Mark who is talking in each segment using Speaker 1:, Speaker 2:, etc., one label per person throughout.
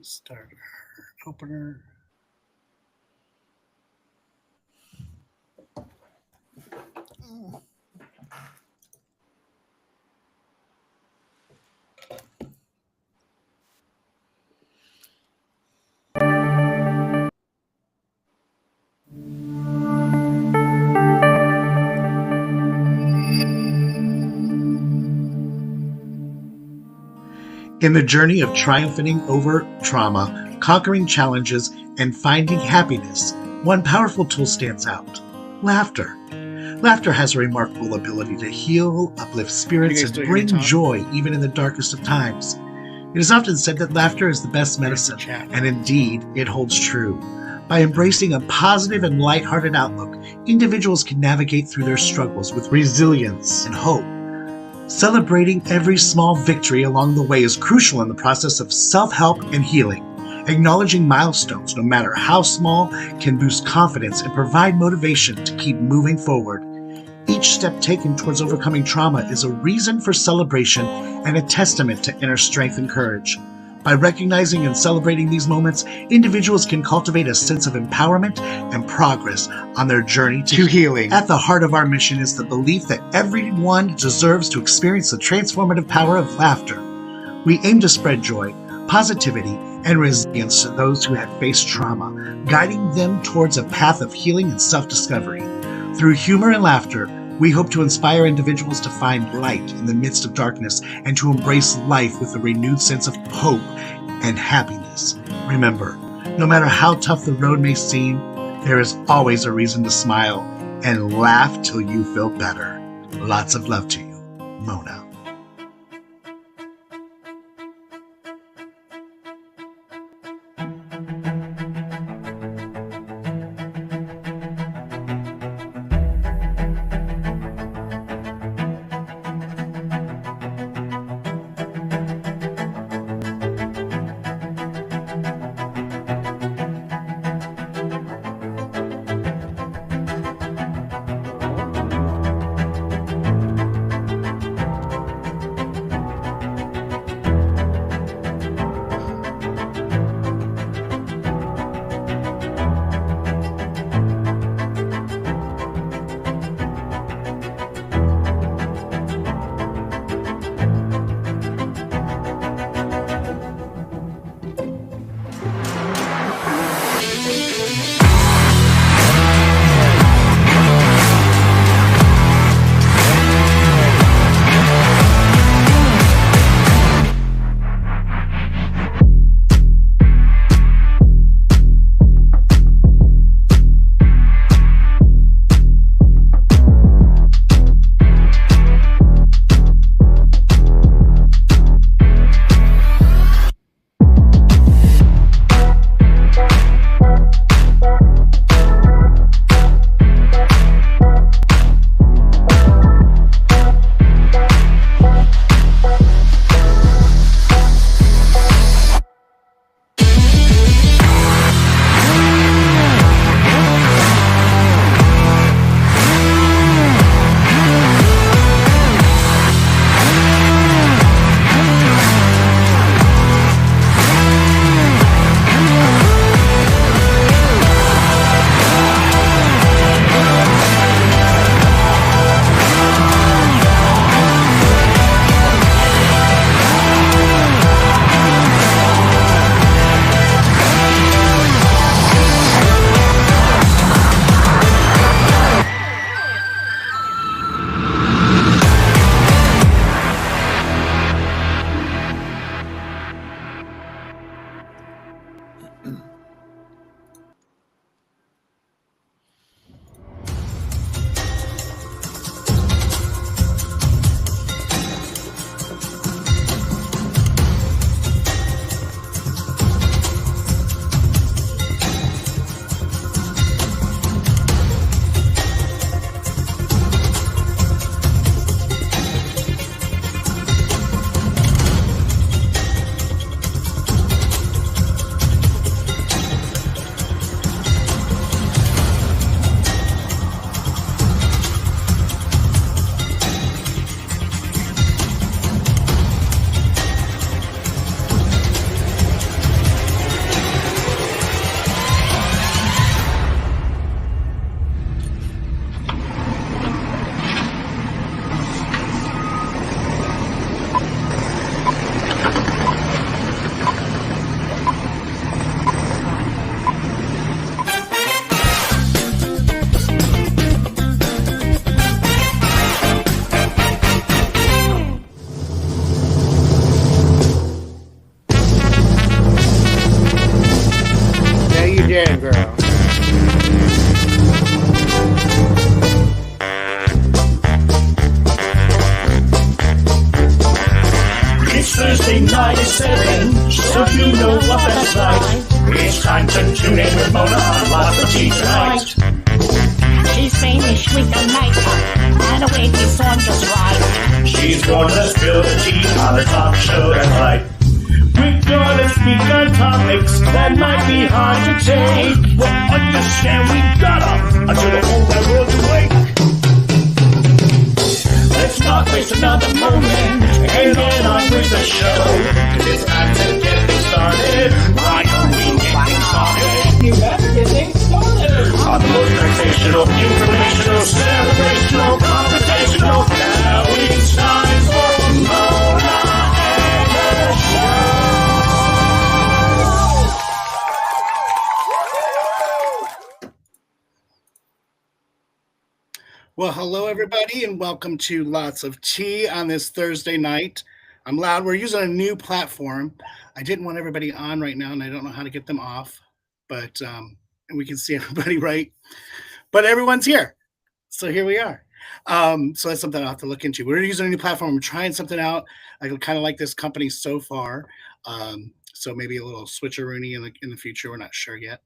Speaker 1: Start our opener. In the journey of triumphing over trauma, conquering challenges, and finding happiness, one powerful tool stands out: laughter. Laughter has a remarkable ability to heal, uplift spirits, and bring joy even in the darkest of times. It is often said that laughter is the best medicine, and indeed, it holds true. By embracing a positive and lighthearted outlook, individuals can navigate through their struggles with resilience and hope. Celebrating every small victory along the way is crucial in the process of self-help and healing. Acknowledging milestones, no matter how small, can boost confidence and provide motivation to keep moving forward. Each step taken towards overcoming trauma is a reason for celebration and a testament to inner strength and courage. By recognizing and celebrating these moments, individuals can cultivate a sense of empowerment and progress on their journey to healing. At the heart of our mission is the belief that everyone deserves to experience the transformative power of laughter. We aim to spread joy, positivity, and resilience to those who have faced trauma, guiding them towards a path of healing and self-discovery. Through humor and laughter, we hope to inspire individuals to find light in the midst of darkness and to embrace life with a renewed sense of hope and happiness. Remember, no matter how tough the road may seem, there is always a reason to smile and laugh till you feel better. Lots of love to you, Mona.
Speaker 2: Thursday night is 7, so you know what that's like. It's time to tune in with Mona on Lots of Tea tonight.
Speaker 3: She's finished with the makeup and a wig is on just right.
Speaker 2: She's gonna spill the tea on a talk show that's right. We're gonna speak on topics that might be hard to take. Well, understand we gotta until the whole wide world's awake. Let's not waste another moment and get on with the show. 'Cause it's time to get things started. Why don't we get things started?
Speaker 4: You better get things started.
Speaker 2: On the most sensational, informational, celebrational, conversational. Now it's time for Mona and the show.
Speaker 1: Well, hello, everybody, and welcome to Lots of Tea on this Thursday night. I'm Loud. We're using a new platform. I didn't want everybody on right now, and I don't know how to get them off, but and we can see everybody right. But everyone's here, so here we are. So that's something I'll have to look into. We're using a new platform. We're trying something out. I kind of like this company so far, so maybe a little switcheroony in the future. We're not sure yet,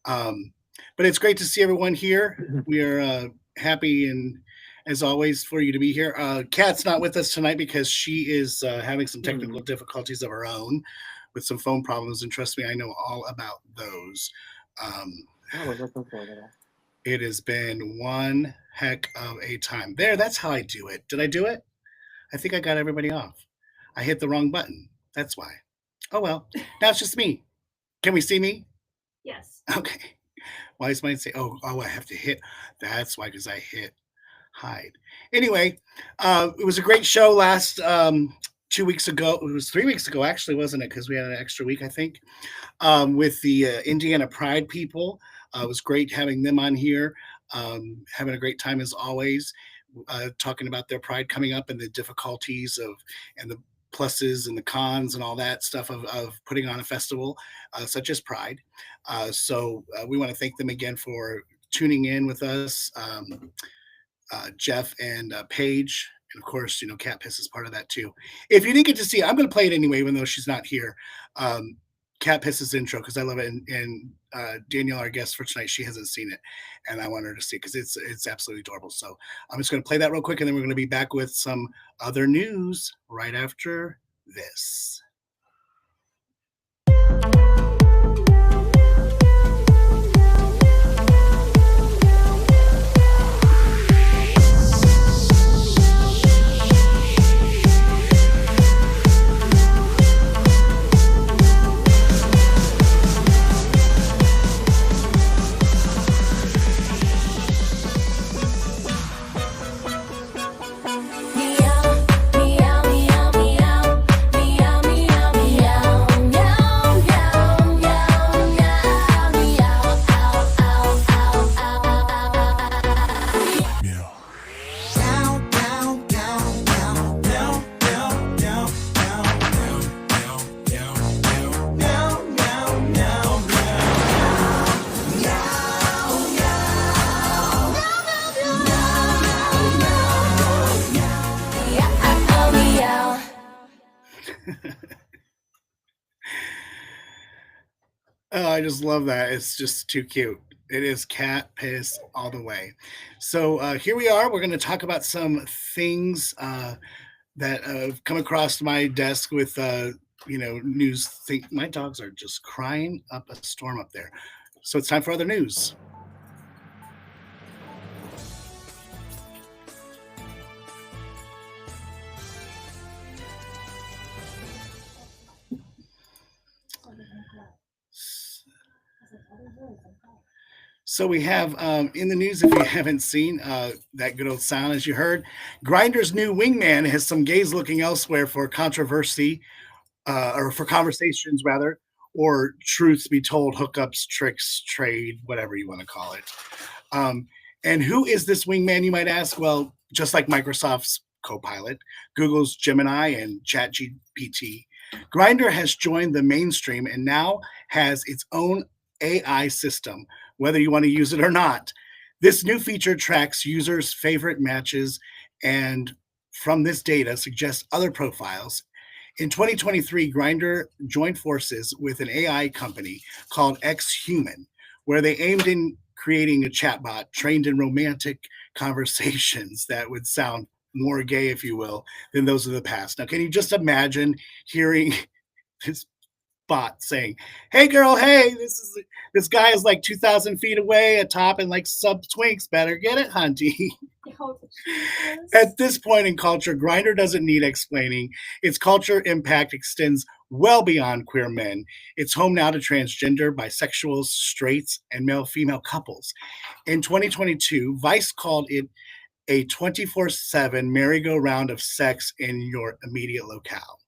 Speaker 1: but it's great to see everyone here. We are happy and as always for you to be here. Kat's not with us tonight because she is having some technical difficulties of her own with some phone problems, and trust me, I know all about those.
Speaker 4: I was looking forward to that.
Speaker 1: It has been one heck of a time. There, that's how I do it. Did I do it? I think I got everybody off. I hit the wrong button. That's why. Oh well, now it's just me. Can we see me?
Speaker 3: Yes.
Speaker 1: Okay. Why is mine say, oh, I have to hit? That's why, because I hit hide. Anyway, it was a great show last 2 weeks ago. It was 3 weeks ago, actually, wasn't it? Because we had an extra week, I think, with the Indiana Pride people. It was great having them on here, having a great time as always, talking about their Pride coming up and the difficulties and the pluses and the cons and all that stuff of putting on a festival such as Pride. So we want to thank them again for tuning in with us, Jeff and Paige. And of course, Cat Piss is part of that too. If you didn't get to see it, I'm going to play it anyway, even though she's not here. Cat Piss's intro, because I love it. And Danielle, our guest for tonight, she hasn't seen it. And I want her to see it because it's absolutely adorable. So I'm just going to play that real quick, and then we're going to be back with some other news right after this. Oh, I just love that. It's just too cute. It is Cat Piss all the way. So here we are. We're going to talk about some things that have come across my desk with, news. My dogs are just crying up a storm up there. So it's time for other news. So we have in the news, if you haven't seen that good old sound, as you heard, Grindr's new wingman has some gays looking elsewhere for controversy, or for conversations rather, or truth be told, hookups, tricks, trade, whatever you want to call it. And who is this wingman, you might ask? Well, just like Microsoft's Copilot, Google's Gemini, and ChatGPT, Grindr has joined the mainstream and now has its own AI system, whether you want to use it or not. This new feature tracks users' favorite matches and from this data suggests other profiles.
Speaker 5: In 2023, Grindr joined forces with an AI company called XHuman, where they aimed in creating a chatbot trained in romantic conversations that would sound more gay, if you will, than those of the past. Now, can you just imagine hearing this bot saying, "Hey, girl, hey, this guy is like 2,000 feet away, atop and like sub twinks. Better get it, hunty." At this point in culture, Grindr doesn't need explaining. Its culture impact extends well beyond queer men. It's home now to transgender, bisexuals, straights, and male-female couples. In 2022, Vice called it a 24/7 merry-go-round of sex in your immediate locale.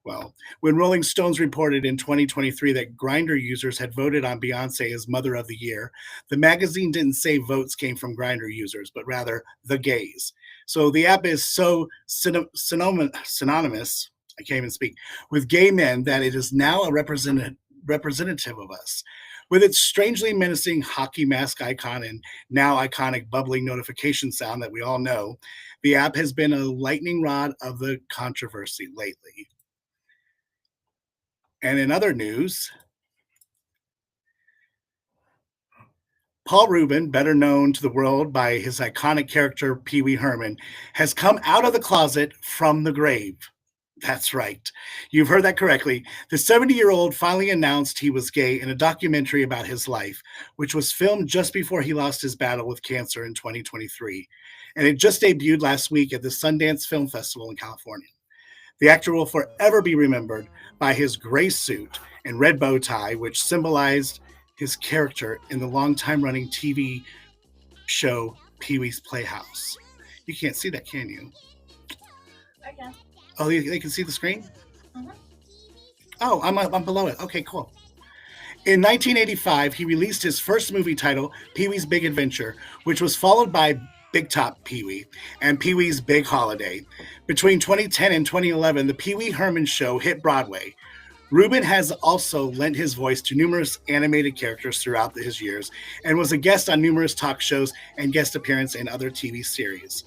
Speaker 5: Well, when Rolling Stones reported in 2023 that Grindr users had voted on Beyonce as Mother of the Year, the magazine didn't say votes came from Grindr users, but rather the gays. So the app is so synonymous, I can't even speak, with gay men that it is now a representative of us. With its strangely menacing hockey mask icon and now iconic bubbling notification sound that we all know, the app has been a lightning rod of the controversy lately. And in other news, Paul Rubin, better known to the world by his iconic character Pee Wee Herman, has come out of the closet from the grave. That's right. You've heard that correctly. The 70-year-old finally announced he was gay in a documentary about his life, which was filmed just before he lost his battle with cancer in 2023. And it just debuted last week at the Sundance Film Festival in California. The actor will forever be remembered by his gray suit and red bow tie, which symbolized his character in the long-time-running TV show Pee-wee's Playhouse. You can't see that, can you?
Speaker 6: I can.
Speaker 5: Oh, they can see the screen?
Speaker 6: Mm-hmm.
Speaker 5: Oh, I'm below it. Okay, cool. In 1985, he released his first movie title, Pee-wee's Big Adventure, which was followed by Big Top Pee-wee and Pee-wee's Big Holiday. Between 2010 and 2011, the Pee Wee Herman Show hit Broadway. Rubin has also lent his voice to numerous animated characters throughout his years and was a guest on numerous talk shows and guest appearance in other TV series.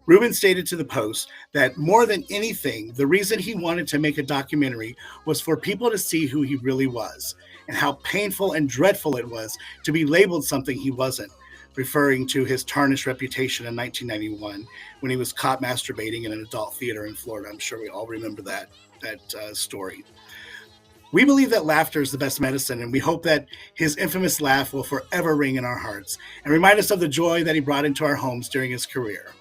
Speaker 5: Rubin stated to the Post that more than anything, the reason he wanted to make a documentary was for people to see who he really was and how painful and dreadful it was to be labeled something he wasn't, referring to his tarnished reputation in 1991 when he was caught masturbating in an adult theater in Florida. I'm sure we all remember that story. We believe that laughter is the best medicine, and we hope that his infamous laugh will forever ring in our hearts and remind us of the joy that he brought into our homes during his career.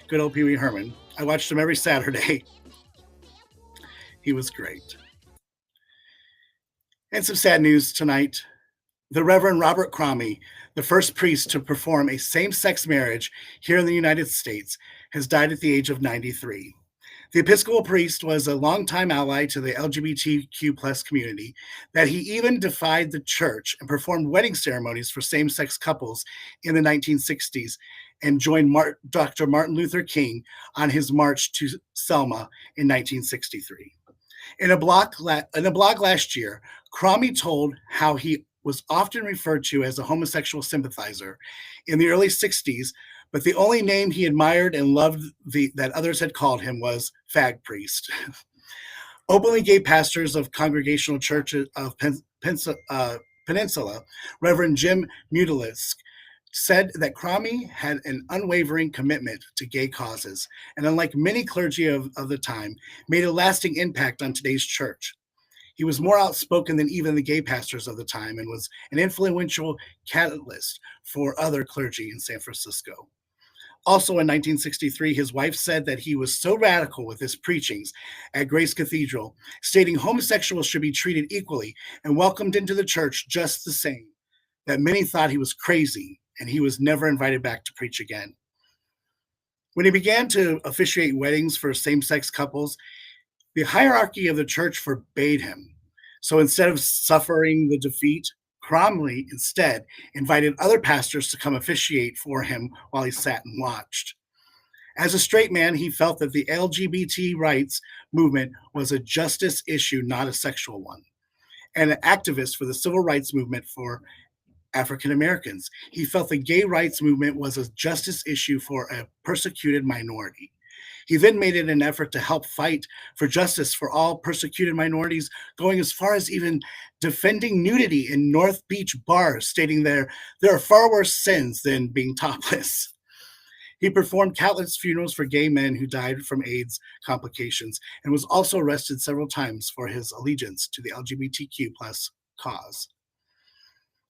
Speaker 5: Good old Pee Wee Herman. I watched him every Saturday. He was great. And some sad news tonight. The Reverend Robert Cromie, the first priest to perform a same-sex marriage here in the United States, has died at the age of 93. The Episcopal priest was a longtime ally to the LGBTQ+ community, that he even defied the church and performed wedding ceremonies for same-sex couples in the 1960s and joined Dr. Martin Luther King on his march to Selma in 1963. In a blog last year, Cromie told how he was often referred to as a homosexual sympathizer in the early 60s, but the only name he admired and loved that others had called him was fag priest. Openly gay pastors of Congregational Church of Peninsula, Reverend Jim Mutalisk, said that Cromie had an unwavering commitment to gay causes, and unlike many clergy of the time, made a lasting impact on today's church. He was more outspoken than even the gay pastors of the time and was an influential catalyst for other clergy in San Francisco. Also in 1963, his wife said that he was so radical with his preachings at Grace Cathedral, stating homosexuals should be treated equally and welcomed into the church just the same, that many thought he was crazy and he was never invited back to preach again. When he began to officiate weddings for same-sex couples, the hierarchy of the church forbade him. So instead of suffering the defeat, Cromie instead invited other pastors to come officiate for him while he sat and watched. As a straight man, he felt that the LGBT rights movement was a justice issue, not a sexual one. And an activist for the civil rights movement for African Americans, he felt the gay rights movement was a justice issue for a persecuted minority. He then made it an effort to help fight for justice for all persecuted minorities, going as far as even defending nudity in North Beach bars, stating there are far worse sins than being topless. He performed countless funerals for gay men who died from AIDS complications and was also arrested several times for his allegiance to the LGBTQ plus cause.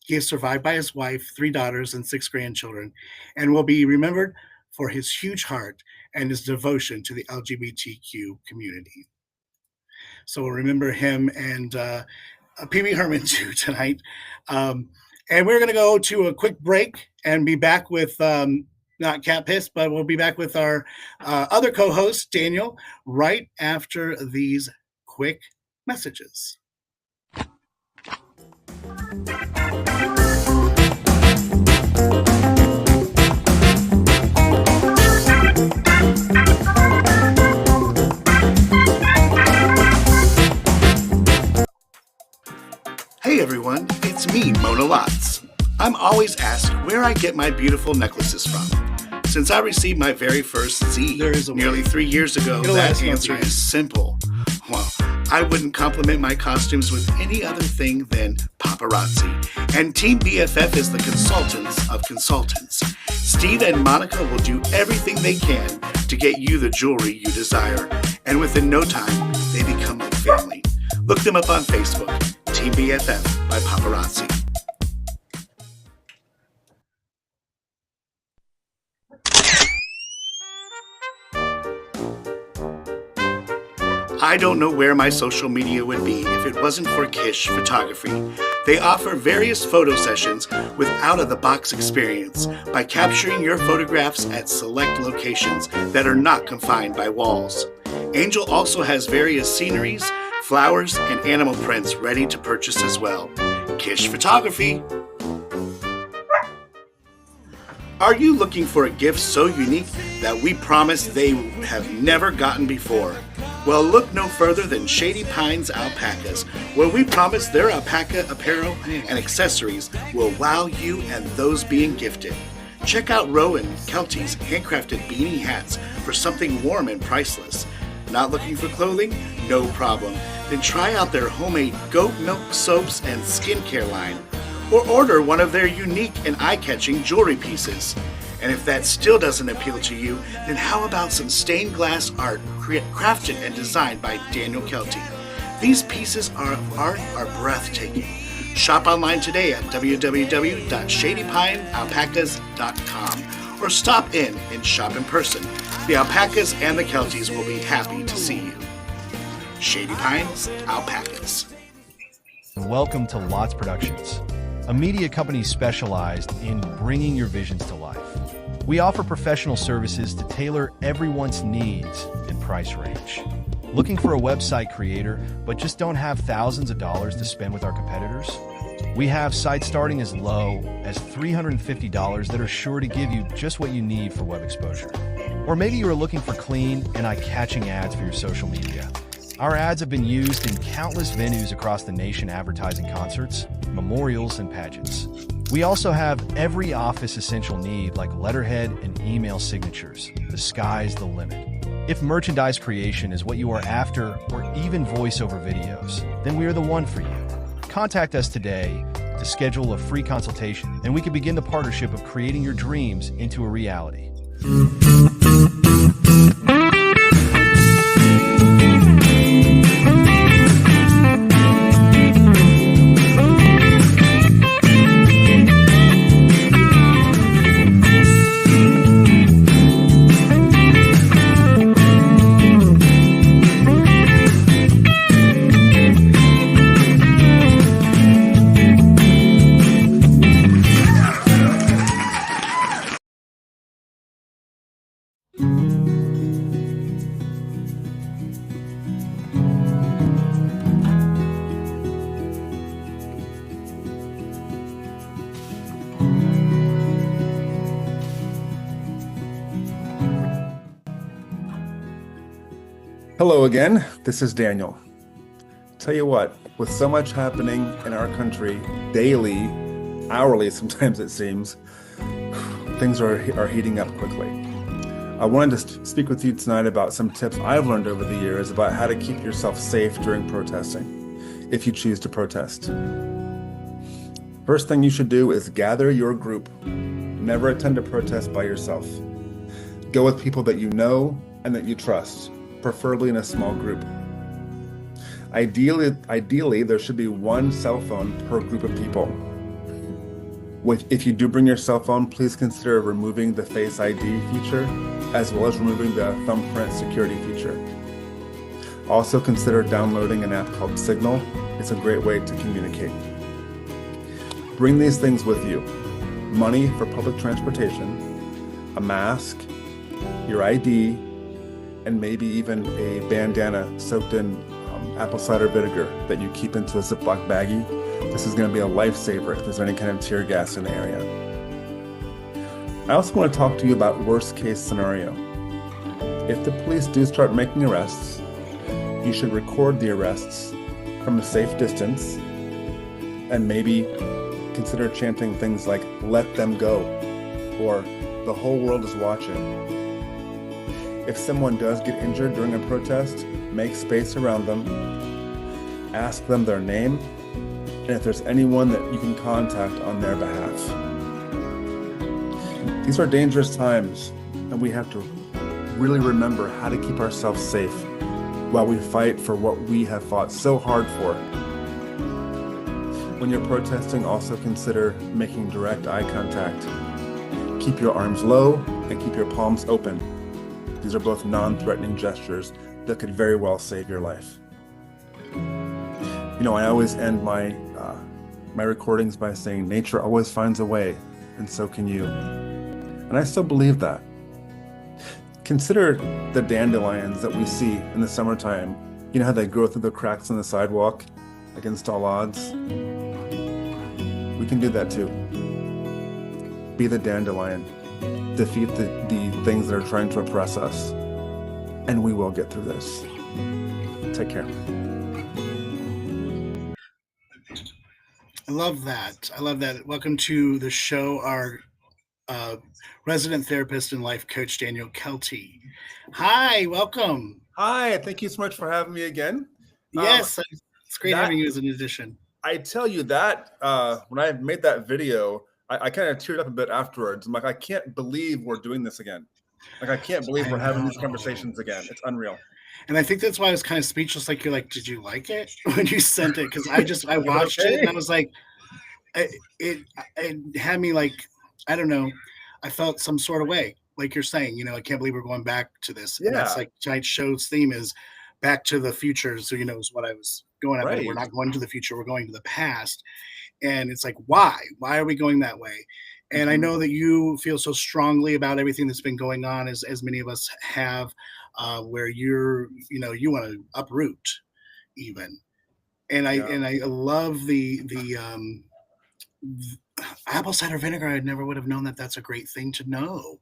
Speaker 5: He is survived by his wife, 3 daughters, and 6 grandchildren, and will be remembered for his huge heart and his devotion to the LGBTQ community. So we'll remember him and Pee Wee Herman too tonight. And we're going to go to a quick break and be back with not Cat Piss, but we'll be back with our other co-host, Daniel, right after these quick messages. Hey everyone, it's me, Mona Lots. I'm always asked where I get my beautiful necklaces from. Since I received my very first Z nearly 3 years ago, that answer is simple. Well, I wouldn't compliment my costumes with any other thing than paparazzi. And Team BFF is the consultants of consultants. Steve and Monica will do everything they can to get you the jewelry you desire. And within no time, they become like family. Look them up on Facebook, Team BFF by Paparazzi. I don't know where my social media would be if it wasn't for Kish Photography. They offer various photo sessions with out-of-the-box experience by capturing your photographs at select locations that are not confined by walls. Angel also has various sceneries, flowers, and animal prints ready to purchase as well. Kish Photography. Are you looking for a gift so unique that we promise they have never gotten before? Well, look no further than Shady Pines Alpacas, where we promise their alpaca apparel and accessories will wow you and those being gifted. Check out Rowan Kelty's handcrafted beanie hats for something warm and priceless. Not looking for clothing? No problem. Then try out their homemade goat milk soaps and skincare line. Or order one of their unique and eye-catching jewelry pieces. And if that still doesn't appeal to you, then how about some stained glass art crafted and designed by Daniel Kelty? These pieces of art are breathtaking. Shop online today at www.shadypinealpacas.com or stop in and shop in person. The Alpacas and the Keltys will be happy to see you. Shady Pines Alpacas.
Speaker 7: Welcome to Lots Productions, a media company specialized in bringing your visions to life. We offer professional services to tailor everyone's needs and price range. Looking for a website creator, but just don't have thousands of dollars to spend with our competitors? We have sites starting as low as $350 that are sure to give you just what you need for web exposure. Or maybe you are looking for clean and eye-catching ads for your social media. Our ads have been used in countless venues across the nation advertising concerts, memorials, and pageants. We also have every office essential need like letterhead and email signatures. The sky's the limit. If merchandise creation is what you are after, or even voiceover videos, then we are the one for you. Contact us today to schedule a free consultation, and we can begin the partnership of creating your dreams into a reality.
Speaker 8: Hello again, this is Daniel. Tell you what, with so much happening in our country daily, hourly sometimes it seems, things are heating up quickly. I wanted to speak with you tonight about some tips I've learned over the years about how to keep yourself safe during protesting, if you choose to protest. First thing you should do is gather your group. Never attend a protest by yourself. Go with people that you know and that you trust, preferably in a small group. Ideally, there should be one cell phone per group of people. If you do bring your cell phone, please consider removing the Face ID feature, as well as removing the thumbprint security feature. Also consider downloading an app called Signal. It's a great way to communicate. Bring these things with you: money for public transportation, a mask, your ID, and maybe even a bandana soaked in apple cider vinegar that you keep into a Ziploc baggie. This is going to be a lifesaver if there's any kind of tear gas in the area. I also want to talk to you about worst case scenario. If the police do start making arrests, you should record the arrests from a safe distance and maybe consider chanting things like "let them go" or "the whole world is watching." If someone does get injured during a protest, make space around them, ask them their name, and if there's anyone that you can contact on their behalf. These are dangerous times, and we have to really remember how to keep ourselves safe while we fight for what we have fought so hard for. When you're protesting, also consider making direct eye contact. Keep your arms low and keep your palms open. These are both non-threatening gestures that could very well save your life. You know, I always end my recordings by saying, nature always finds a way, and so can you. And I still believe that. Consider the dandelions that we see in the summertime. You know how they grow through the cracks in the sidewalk against all odds? We can do that too. Be the dandelion. Defeat the things that are trying to oppress us. And we will get through this. Take care.
Speaker 5: I love that. I love that. Welcome to the show, our resident therapist and life coach, Daniel Kelty. Hi, welcome.
Speaker 8: Hi, thank you so much for having me again.
Speaker 5: Yes, it's great having you as an addition.
Speaker 8: I tell you that when I made that video, I kind of teared up a bit afterwards. I'm like, I can't believe we're doing this again. Like, I can't believe we're having these conversations again. It's unreal.
Speaker 5: And I think that's why I was kind of speechless. Like, you're like, did you like it when you sent it? Because I watched it and I was like, it had me like, I don't know. I felt some sort of way, like you're saying, you know, I can't believe we're going back to this. Yeah. And that's like tonight's show's theme is Back to the Future. So, you know, is what I was going at. Right. We're not going to the future. We're going to the past. And it's like, why? Why are we going that way? And I know that you feel so strongly about everything that's been going on, as many of us have, where you want to uproot even. And I love the apple cider vinegar. I never would have known that that's a great thing to know.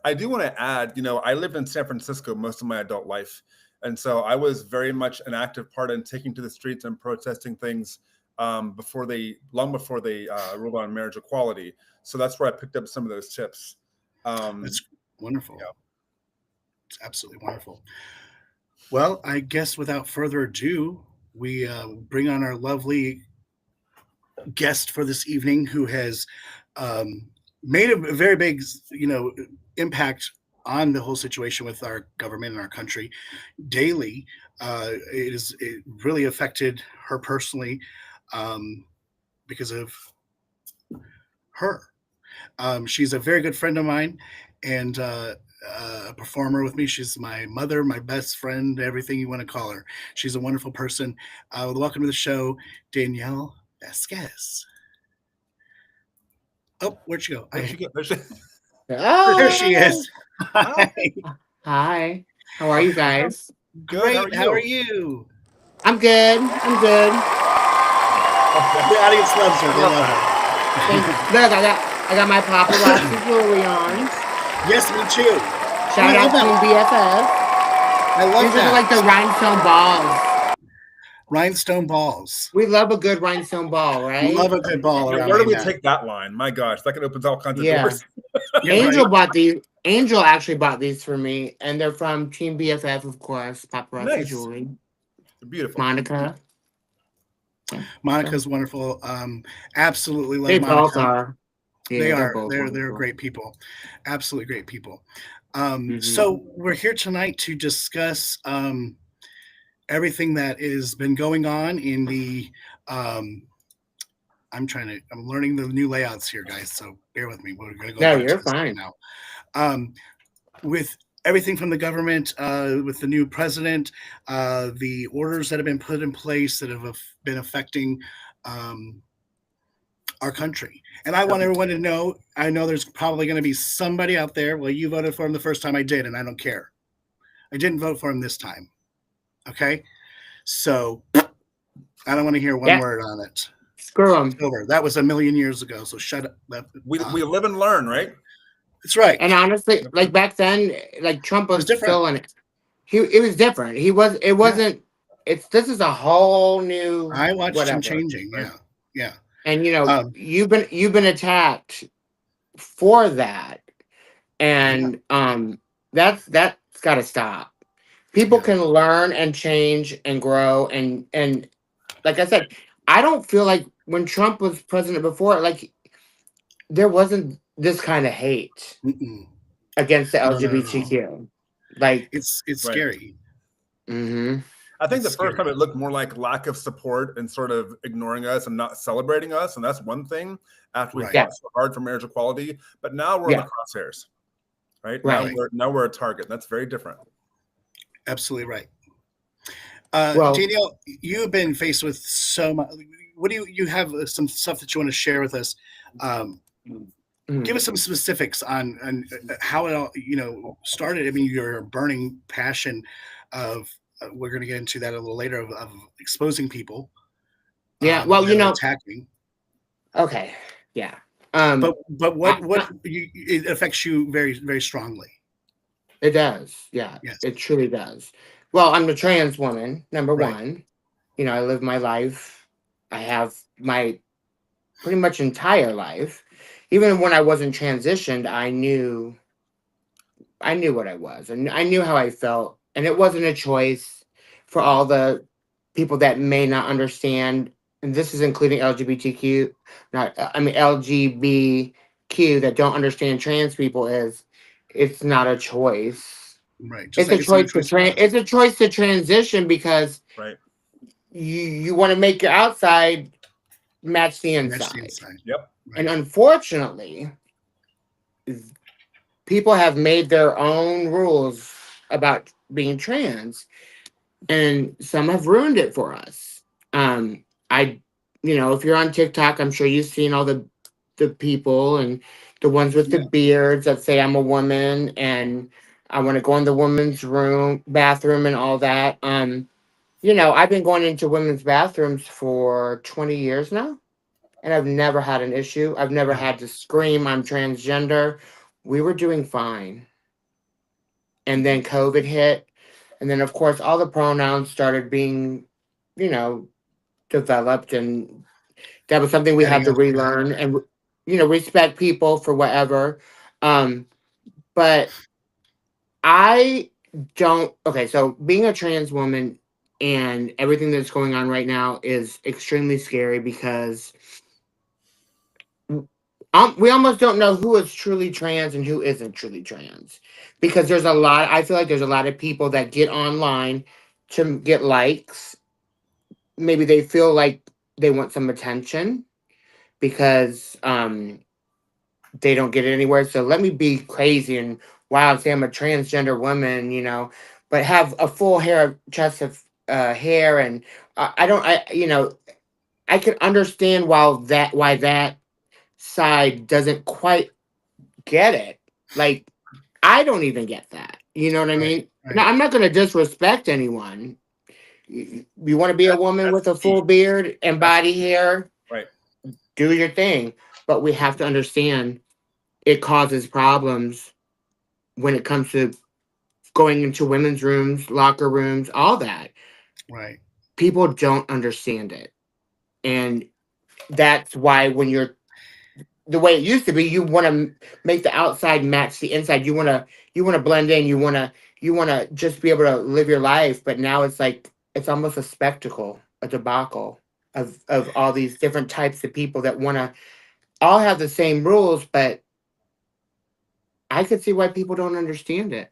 Speaker 8: I do want to add, you know, I lived in San Francisco most of my adult life. And so I was very much an active part in taking to the streets and protesting things long before they ruled on marriage equality. So that's where I picked up some of those tips.
Speaker 5: That's wonderful. Yeah. It's absolutely wonderful. Well, I guess without further ado, we bring on our lovely guest for this evening, who has made a very big, impact on the whole situation with our government and our country daily. It really affected her personally because of her. She's a very good friend of mine and a performer with me. She's my mother, my best friend, everything you want to call her. She's a wonderful person. Welcome to the show, Danielle Vasquez. Oh, where'd she go? There she is. Hi.
Speaker 9: Hi. How are you guys?
Speaker 5: Great. How are you?
Speaker 9: I'm good.
Speaker 5: The audience loves her. They love her.
Speaker 9: Look, I got my paparazzi jewelry on.
Speaker 5: Yes, me too.
Speaker 9: Shout out to BFF.
Speaker 5: I love
Speaker 9: These
Speaker 5: that.
Speaker 9: are like the rhinestone balls.
Speaker 5: Rhinestone balls.
Speaker 9: We love a good rhinestone ball, right?
Speaker 5: We love a good ball.
Speaker 8: Where do we take that line? My gosh, that can open all kinds of doors.
Speaker 9: Angel actually bought these for me, and they're from Team BFF, of course, Paparazzi
Speaker 8: Nice.
Speaker 9: Jewelry.
Speaker 8: Beautiful.
Speaker 9: Monica.
Speaker 5: Monica's wonderful. Absolutely love
Speaker 9: They
Speaker 5: Monica.
Speaker 9: both are. Yeah,
Speaker 5: They
Speaker 9: they're
Speaker 5: are.
Speaker 9: both
Speaker 5: They're
Speaker 9: wonderful.
Speaker 5: great people. Absolutely great people.
Speaker 9: Mhm.
Speaker 5: So we're here tonight to discuss everything that has been going on in the. I'm learning the new layouts here, guys. So bear with me. We're going to go
Speaker 9: No,
Speaker 5: back
Speaker 9: you're
Speaker 5: to this right
Speaker 9: fine.
Speaker 5: now. With everything from the government, with the new president, the orders that have been put in place that have been affecting our country. And I want everyone to know, I know there's probably going to be somebody out there. Well, you voted for him the first time I did, and I don't care. I didn't vote for him this time. Okay? So I don't want to hear one word on it.
Speaker 9: Screw him.
Speaker 5: Over. That was a million years ago. So shut up.
Speaker 8: We live and learn, right?
Speaker 5: That's right.
Speaker 9: And honestly, like back then, like Trump was
Speaker 5: different.
Speaker 9: still in it. It was different. It wasn't. This is a whole new.
Speaker 5: I watched
Speaker 9: whatever.
Speaker 5: him changing. Yeah.
Speaker 9: And you've been attacked for that, and that's got to stop. People can learn and change and grow, and like I said, I don't feel like when Trump was president before, like there wasn't this kind of hate against the LGBTQ. No. Like
Speaker 5: it's scary.
Speaker 9: Mm-hmm.
Speaker 8: I think the first time it looked more like lack of support and sort of ignoring us and not celebrating us. And that's one thing after we fought so hard for marriage equality. But now we're in the crosshairs, right? Now we're a target. That's very different.
Speaker 5: Absolutely right. Danielle, you have been faced with so much. What do you have some stuff that you want to share with us? Give us some specifics on how it all started. I mean, your burning passion of we're going to get into that a little later of exposing people.
Speaker 9: Yeah, well,
Speaker 5: attacking.
Speaker 9: Okay, yeah.
Speaker 5: But what it affects you very, very strongly.
Speaker 9: It does. Yeah, yes. It truly does. Well, I'm a trans woman, number one. I live my life. I have my pretty much entire life. Even when I wasn't transitioned, I knew what I was, and I knew how I felt, and it wasn't a choice for all the people that may not understand. And this is including LGBTQ, LGBTQ that don't understand trans people. It's not a choice.
Speaker 5: Right.
Speaker 9: It's a choice it's a choice to transition because you want to make your outside match the inside.
Speaker 8: Yep.
Speaker 5: Right.
Speaker 9: And unfortunately, people have made their own rules about being trans, and some have ruined it for us. If you're on TikTok, I'm sure you've seen all the people and the ones with the beards that say I'm a woman and I want to go in the women's bathroom and all that. I've been going into women's bathrooms for 20 years now, and I've never had an issue. I've never had to scream, I'm transgender. We were doing fine. And then COVID hit. And then, of course, all the pronouns started being, developed. And that was something we had to relearn and, respect people for whatever. But I don't. Okay, so being a trans woman and everything that's going on right now is extremely scary because we almost don't know who is truly trans and who isn't truly trans, because I feel like there's a lot of people that get online to get likes. Maybe they feel like they want some attention because they don't get it anywhere. So let me be crazy and say I'm a transgender woman, but have a full chest of hair. And I can understand why that side doesn't quite get it. Like, I don't even get that. You know what I mean? Right. Now, I'm not going to disrespect anyone. You want to be a woman with a full beard and body hair?
Speaker 8: Right.
Speaker 9: Do your thing. But we have to understand it causes problems when it comes to going into women's rooms, locker rooms, all that.
Speaker 5: Right.
Speaker 9: People don't understand it. And that's why when you're the way it used to be. You want to make the outside match the inside. You want to blend in. You want to just be able to live your life. But now it's like it's almost a spectacle, a debacle of all these different types of people that want to all have the same rules, but I could see why people don't understand it.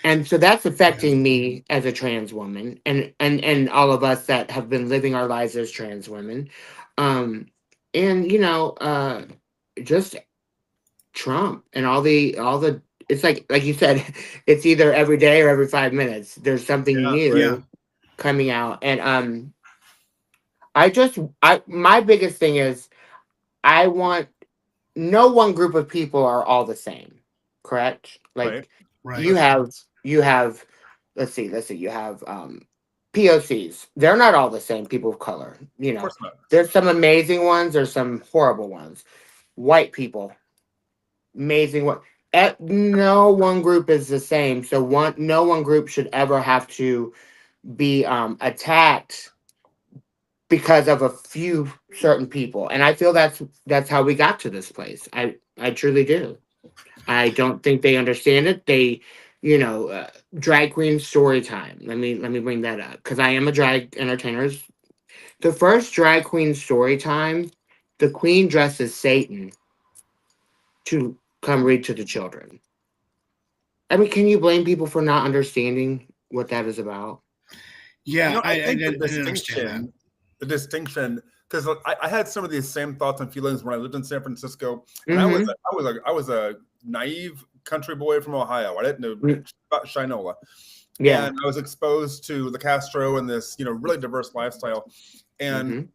Speaker 9: And so that's affecting me as a trans woman and all of us that have been living our lives as trans women. And, just Trump and all the, it's like you said, it's either every day or every 5 minutes. There's something new coming out. And my biggest thing is I want no one group of people are all the same. Correct? Like
Speaker 5: Right.
Speaker 9: you have let's see, you have POCs. They're not all the same, people of color. You know, there's some amazing ones, there's some horrible ones. White people, amazing one. No one group is the same. So no one group should ever have to be attacked because of a few certain people. And I feel that's how we got to this place. I truly do. I don't think they understand it. They, drag queen story time. Let me bring that up because I am a drag entertainer. The first drag queen story time, the queen dressed as Satan to come read to the children. I mean, can you blame people for not understanding what that is about?
Speaker 5: Yeah,
Speaker 8: I think
Speaker 5: didn't understand
Speaker 8: the distinction, because I had some of these same thoughts and feelings when I lived in San Francisco, and I was a naive country boy from Ohio. I didn't know about Shinola.
Speaker 9: Yeah,
Speaker 8: and I was exposed to the Castro and this, really diverse lifestyle. And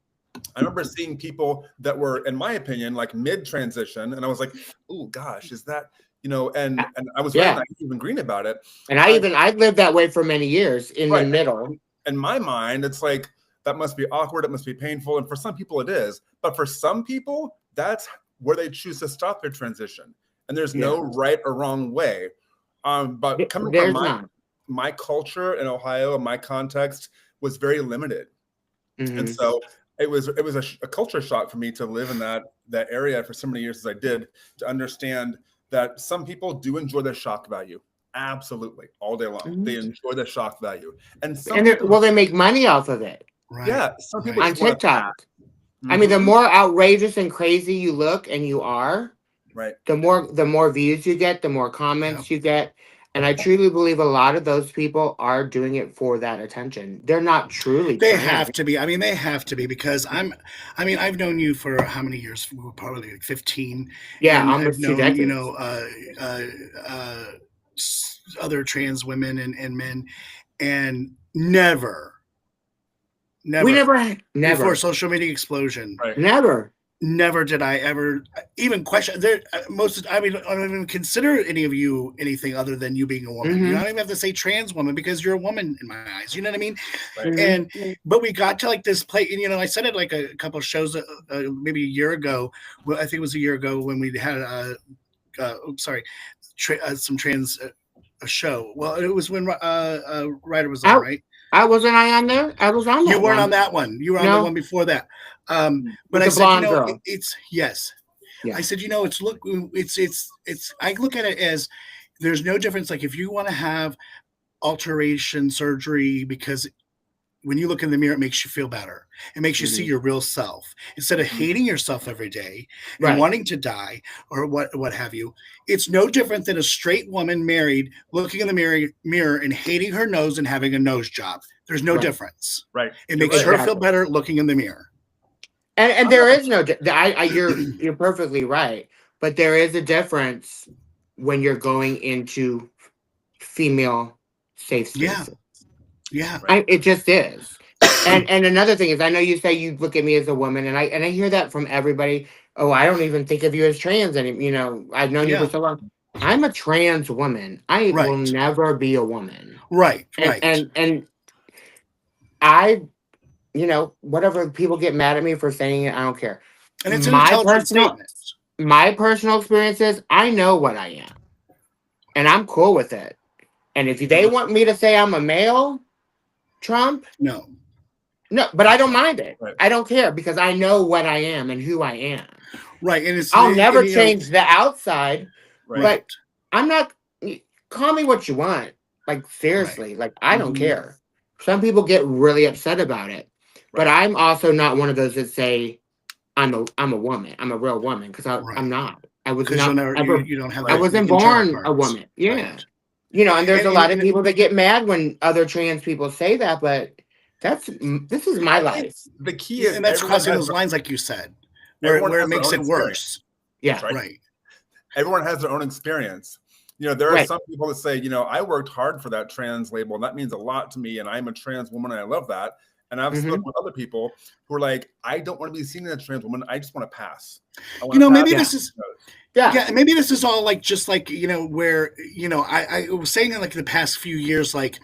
Speaker 8: I remember seeing people that were, in my opinion, like mid-transition, and I was like, "Oh gosh, is that?" And I was very naive and green about it.
Speaker 9: And I lived that way for many years in the middle.
Speaker 8: In my mind, it's like that must be awkward. It must be painful, and for some people, it is. But for some people, that's where they choose to stop their transition. And there's no right or wrong way. But coming from my culture in Ohio and my context was very limited. And so it was a culture shock for me to live in that area for so many years as I did, to understand that some people do enjoy the shock value. Absolutely. All day long. They enjoy the shock value. And
Speaker 9: they make money off of it.
Speaker 5: Right.
Speaker 8: Yeah. Some people
Speaker 9: on TikTok. I mean, the more outrageous and crazy you look and you are, the more views you get, the more comments you get. And I truly believe a lot of those people are doing it for that attention. They're not truly.
Speaker 5: They have to be. I mean, they have to be, because I've known you for how many years? Probably like 15.
Speaker 9: Yeah,
Speaker 5: almost 2 decades. Other trans women and men, and never.
Speaker 9: We never
Speaker 5: before social media explosion. Never did I ever even question there. I don't even consider any of you anything other than you being a woman. You don't even have to say trans woman, because you're a woman in my eyes. You know what I mean? But we got to like this place, and I said it like a couple of shows, maybe a year ago. Well, I think it was a year ago when we had some trans show. Well, it was when Ryder was on, right?
Speaker 9: Wasn't I on there? I was on that.
Speaker 5: You weren't on that one. You were on the one before that. But I said, it's yes. Yeah. I said, it's I look at it as there's no difference. Like if you want to have alteration surgery, because when you look in the mirror, it makes you feel better. It makes you see your real self instead of hating yourself every day and wanting to die or what have you. It's no different than a straight woman married looking in the mirror and hating her nose and having a nose job. There's no difference.
Speaker 8: Right.
Speaker 5: It makes her feel better looking in the mirror.
Speaker 9: And there is no. You're perfectly right, but there is a difference when you're going into female safe spaces.
Speaker 5: Yeah,
Speaker 9: it just is. And another thing is, I know you say you look at me as a woman, and I hear that from everybody. Oh, I don't even think of you as trans, and I've known you for so long. I'm a trans woman. I will never be a woman.
Speaker 5: Right.
Speaker 9: And I, whatever people get mad at me for saying it, I don't care.
Speaker 5: And it's an intelligent statement.
Speaker 9: My personal experience is I know what I am, and I'm cool with it. And if they want me to say I'm a male, Trump, no, but I don't mind it. I don't care, because I know what I am and who I am.
Speaker 5: Right, and
Speaker 9: I'll never change the outside,
Speaker 8: Right.
Speaker 9: but I'm not. Call me what you want. Like seriously, like I don't care. Some people get really upset about it, but I'm also not one of those that say I'm a woman. I'm a real woman because I'm not. I was not ever.
Speaker 5: You don't have.
Speaker 9: I wasn't born a woman. Yeah,
Speaker 5: Right.
Speaker 9: And there's a lot of people that get mad when other trans people say that, but this is my life.
Speaker 8: The key is,
Speaker 5: and that's crossing those lines, like you said, where it makes it worse.
Speaker 9: Yeah,
Speaker 5: right.
Speaker 8: Everyone has their own experience. There are some people that say, I worked hard for that trans label, and that means a lot to me, and I'm a trans woman, and I love that. And I've spoken with other people who are like, I don't want to be seen as a trans woman. I just want to pass.
Speaker 5: Maybe this is maybe this is all like just like where I was saying in like the past few years, like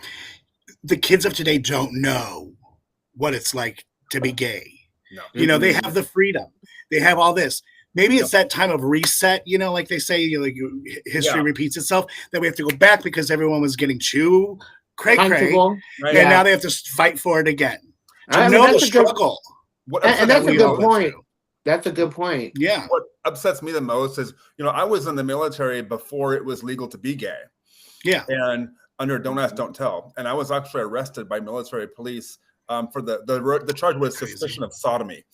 Speaker 5: the kids of today don't know what it's like to be gay. No. They have the freedom, they have all this. Maybe it's that time of reset, like they say, like history repeats itself, that we have to go back because everyone was getting too cray-cray, and now they have to fight for it again. To know the struggle.
Speaker 9: And that's a good point. That's a good point.
Speaker 5: Yeah.
Speaker 8: What upsets me the most is, I was in the military before it was legal to be gay.
Speaker 5: Yeah.
Speaker 8: And under Don't Ask, Don't Tell. And I was actually arrested by military police for the charge was suspicion of sodomy.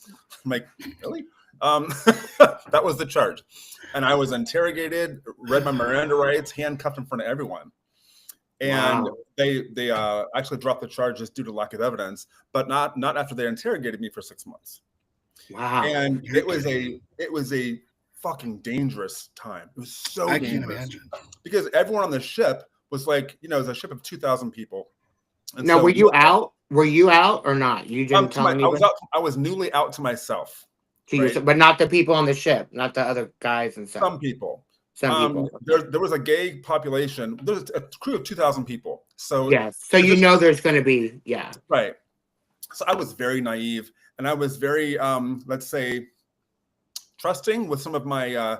Speaker 8: I'm like, really? That was the charge. And I was interrogated, read my Miranda rights, handcuffed in front of everyone. And they actually dropped the charges due to lack of evidence, but not after they interrogated me for 6 months.
Speaker 9: Wow.
Speaker 8: And it was a fucking dangerous time. It was so dangerous. I can't imagine. Because everyone on the ship was like, it was a ship of 2,000 people. And
Speaker 9: now, were you out? Were you out or not? You didn't tell me.
Speaker 8: I was newly out to myself.
Speaker 9: But not the people on the ship, not the other guys and stuff.
Speaker 8: Some people. There was a gay population. There's a crew of 2,000 people. So
Speaker 9: so there's going to be
Speaker 8: right. So I was very naive, and I was very let's say trusting with some of my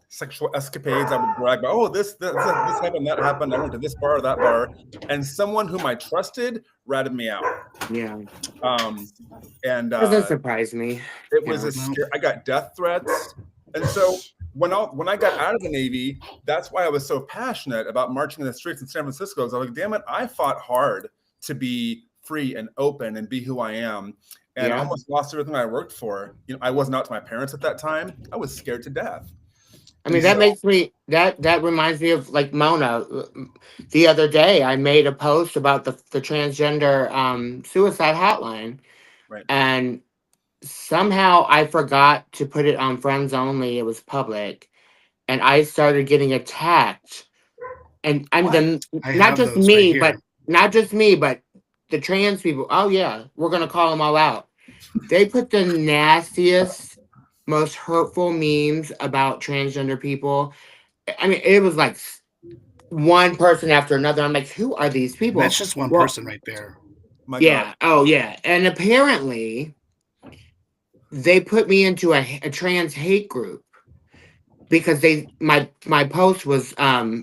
Speaker 8: sexual escapades. I would brag about, oh, this happened, that happened. I went to this bar or that bar, and someone whom I trusted ratted me out.
Speaker 9: Yeah.
Speaker 8: And
Speaker 9: doesn't surprise me.
Speaker 8: It was I got death threats, and so when I got out of the Navy, that's why I was so passionate about marching in the streets in San Francisco. I was like, damn it, I fought hard to be free and open and be who I am, and I almost lost everything I worked for. I wasn't out to my parents at that time. I was scared to death.
Speaker 9: I mean, that makes me that reminds me of like Mona. The other day, I made a post about the transgender suicide hotline, and somehow I forgot to put it on friends only. It was public, and I started getting attacked. And not just me, but the trans people. Oh yeah, we're gonna call them all out. They put the nastiest, most hurtful memes about transgender people. I mean, it was like one person after another. I'm like, who are these people?
Speaker 5: That's just one person right there.
Speaker 8: My God.
Speaker 9: Oh yeah. And apparently they put me into a trans hate group because my post was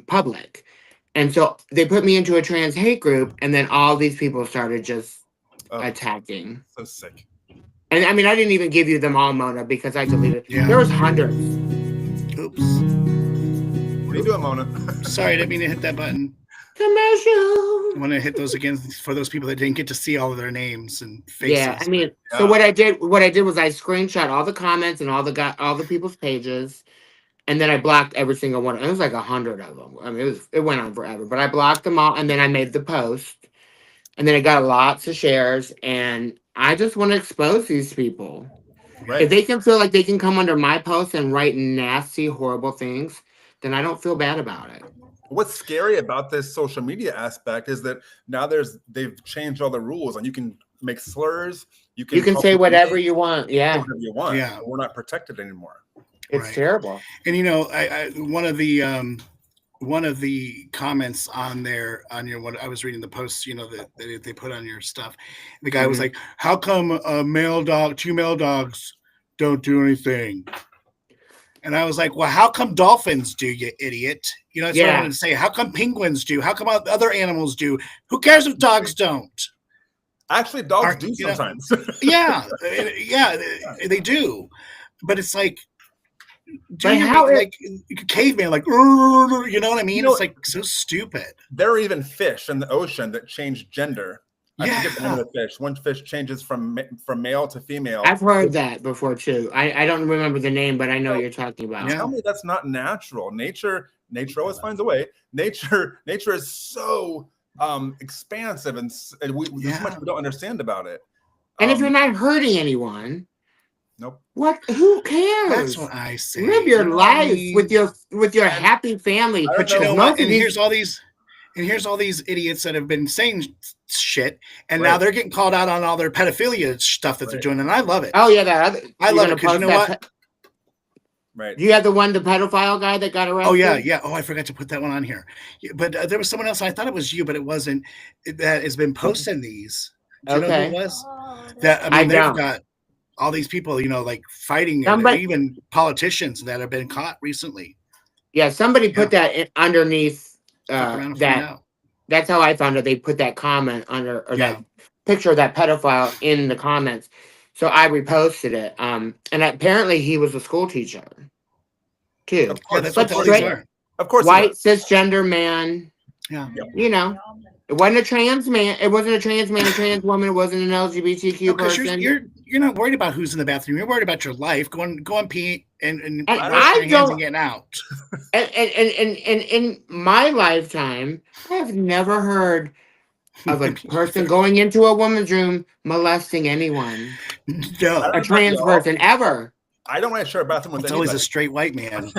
Speaker 9: public. And so they put me into a trans hate group, and then all these people started just attacking.
Speaker 8: So sick.
Speaker 9: And I mean, I didn't even give you them all, Mona, because I deleted. Yeah. There was hundreds.
Speaker 5: Oops.
Speaker 8: What are you doing, Mona?
Speaker 5: Sorry, I didn't mean to hit that button.
Speaker 9: Commercial.
Speaker 5: I want to hit those again for those people that didn't get to see all of their names and faces.
Speaker 9: Yeah, I mean, so what I did was I screenshot all the comments and all the people's pages, and then I blocked every single one. It was like 100 of them. I mean, it went on forever, but I blocked them all, and then I made the post, and then it got lots of shares, and I just want to expose these people. Right. If they can feel like they can come under my post and write nasty, horrible things, then I don't feel bad about it.
Speaker 8: What's scary about this social media aspect is that now they've changed all the rules, and you can make slurs. You can
Speaker 9: say whatever you want. Yeah.
Speaker 8: Whatever you want. Yeah. We're not protected anymore.
Speaker 9: It's terrible.
Speaker 5: And I one of the comments on your what I was reading the posts, that they put on your stuff. The guy was like, "How come two male dogs don't do anything?" And I was like, "Well, how come dolphins do, you idiot?" That's what I wanted to say. How come penguins do? How come other animals do? Who cares if dogs don't?
Speaker 8: Actually, dogs do sometimes.
Speaker 5: Yeah, they do. But it's like, Junior,
Speaker 9: how
Speaker 5: like caveman, like you know what I mean?
Speaker 8: You know-
Speaker 5: It's like so stupid.
Speaker 8: There are even fish in the ocean that change gender. I
Speaker 5: Yeah.
Speaker 8: forget the name of the fish. One fish changes from male to female.
Speaker 9: I've heard that before too. I don't remember the name, but I know what you're talking about.
Speaker 5: Yeah.
Speaker 8: Tell me that's not natural. Nature always finds a way. Nature is so expansive, and there's so much we don't understand about it.
Speaker 9: And if you're not hurting anyone,
Speaker 8: nope.
Speaker 9: What? Who cares?
Speaker 5: That's what I say.
Speaker 9: Live your
Speaker 5: You know what I
Speaker 9: life
Speaker 5: mean?
Speaker 9: with your happy family.
Speaker 5: But you
Speaker 9: Because
Speaker 5: know
Speaker 9: most
Speaker 5: what?
Speaker 9: of these-
Speaker 5: Here's all these idiots that have been saying shit, and now they're getting called out on all their pedophilia stuff that they're doing, and I love it.
Speaker 9: Oh yeah, that other.
Speaker 5: I love it because you know what?
Speaker 8: Right.
Speaker 9: You had the pedophile guy that got arrested.
Speaker 5: Oh yeah. Oh, I forgot to put that one on here. Yeah, but there was someone else. I thought it was you, but it wasn't. That has been posting these. Do you know who it was? That I mean, they've got all these people, you know, like fighting, and even politicians that have been caught recently.
Speaker 9: Yeah, somebody put that underneath.
Speaker 5: That's
Speaker 9: how I found it. They put that comment under or that picture of that pedophile in the comments. So I reposted it. And apparently he was a school teacher too.
Speaker 5: Of course, that's what all these are.
Speaker 8: Of course,
Speaker 9: white cisgender man.
Speaker 5: Yeah.
Speaker 9: You know, it wasn't a trans man. It wasn't a trans man, a trans woman. It wasn't an LGBTQ person.
Speaker 5: You're not worried about who's in the bathroom. You're worried about your life. Go and pee and
Speaker 9: I
Speaker 5: wash your hands
Speaker 9: don't-
Speaker 5: and getting out.
Speaker 9: And in my lifetime, I have never heard of a person going into a woman's room molesting anyone.
Speaker 5: No,
Speaker 9: a trans person ever.
Speaker 8: I don't want to share a bathroom with
Speaker 5: It's
Speaker 8: anybody.
Speaker 5: always a straight white man.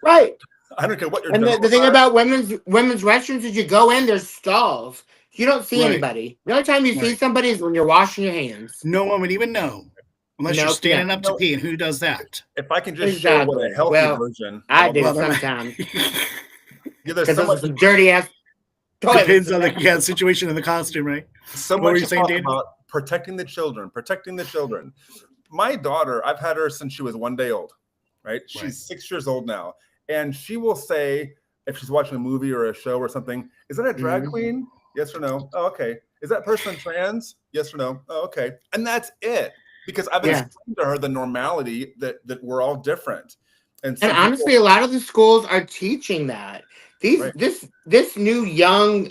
Speaker 9: Right.
Speaker 8: I don't care what you're
Speaker 9: And
Speaker 8: doing.
Speaker 9: the thing about women's restrooms is you go in, there's stalls. You don't see
Speaker 5: Right.
Speaker 9: anybody. The only time you see somebody is when you're washing your hands.
Speaker 5: No one would even know unless you're
Speaker 9: Nope,
Speaker 5: standing
Speaker 9: yeah.
Speaker 5: up to pee. And who does that?
Speaker 8: If I can just share what a
Speaker 9: Exactly.
Speaker 8: healthy
Speaker 9: Well,
Speaker 8: version.
Speaker 9: I do
Speaker 5: Well,
Speaker 9: sometimes.
Speaker 8: Yeah, there's
Speaker 9: Because
Speaker 8: so
Speaker 9: those
Speaker 8: much,
Speaker 9: are some dirty ass toilets.
Speaker 5: Depends on the situation and the costume, right?
Speaker 8: so
Speaker 5: What were
Speaker 8: much
Speaker 5: you
Speaker 8: to
Speaker 5: saying,
Speaker 8: talk
Speaker 5: Dan?
Speaker 8: about protecting the children. My daughter, I've had her since she was 1 day old, right? She's 6 years old now. And she will say, if she's watching a movie or a show or something, is that a drag queen? Yes or no? Oh, okay. Is that person trans? Yes or no? Oh, okay. And that's it. Because I've explained to her the normality that we're all different. And
Speaker 9: honestly, a lot of the schools are teaching that. This new young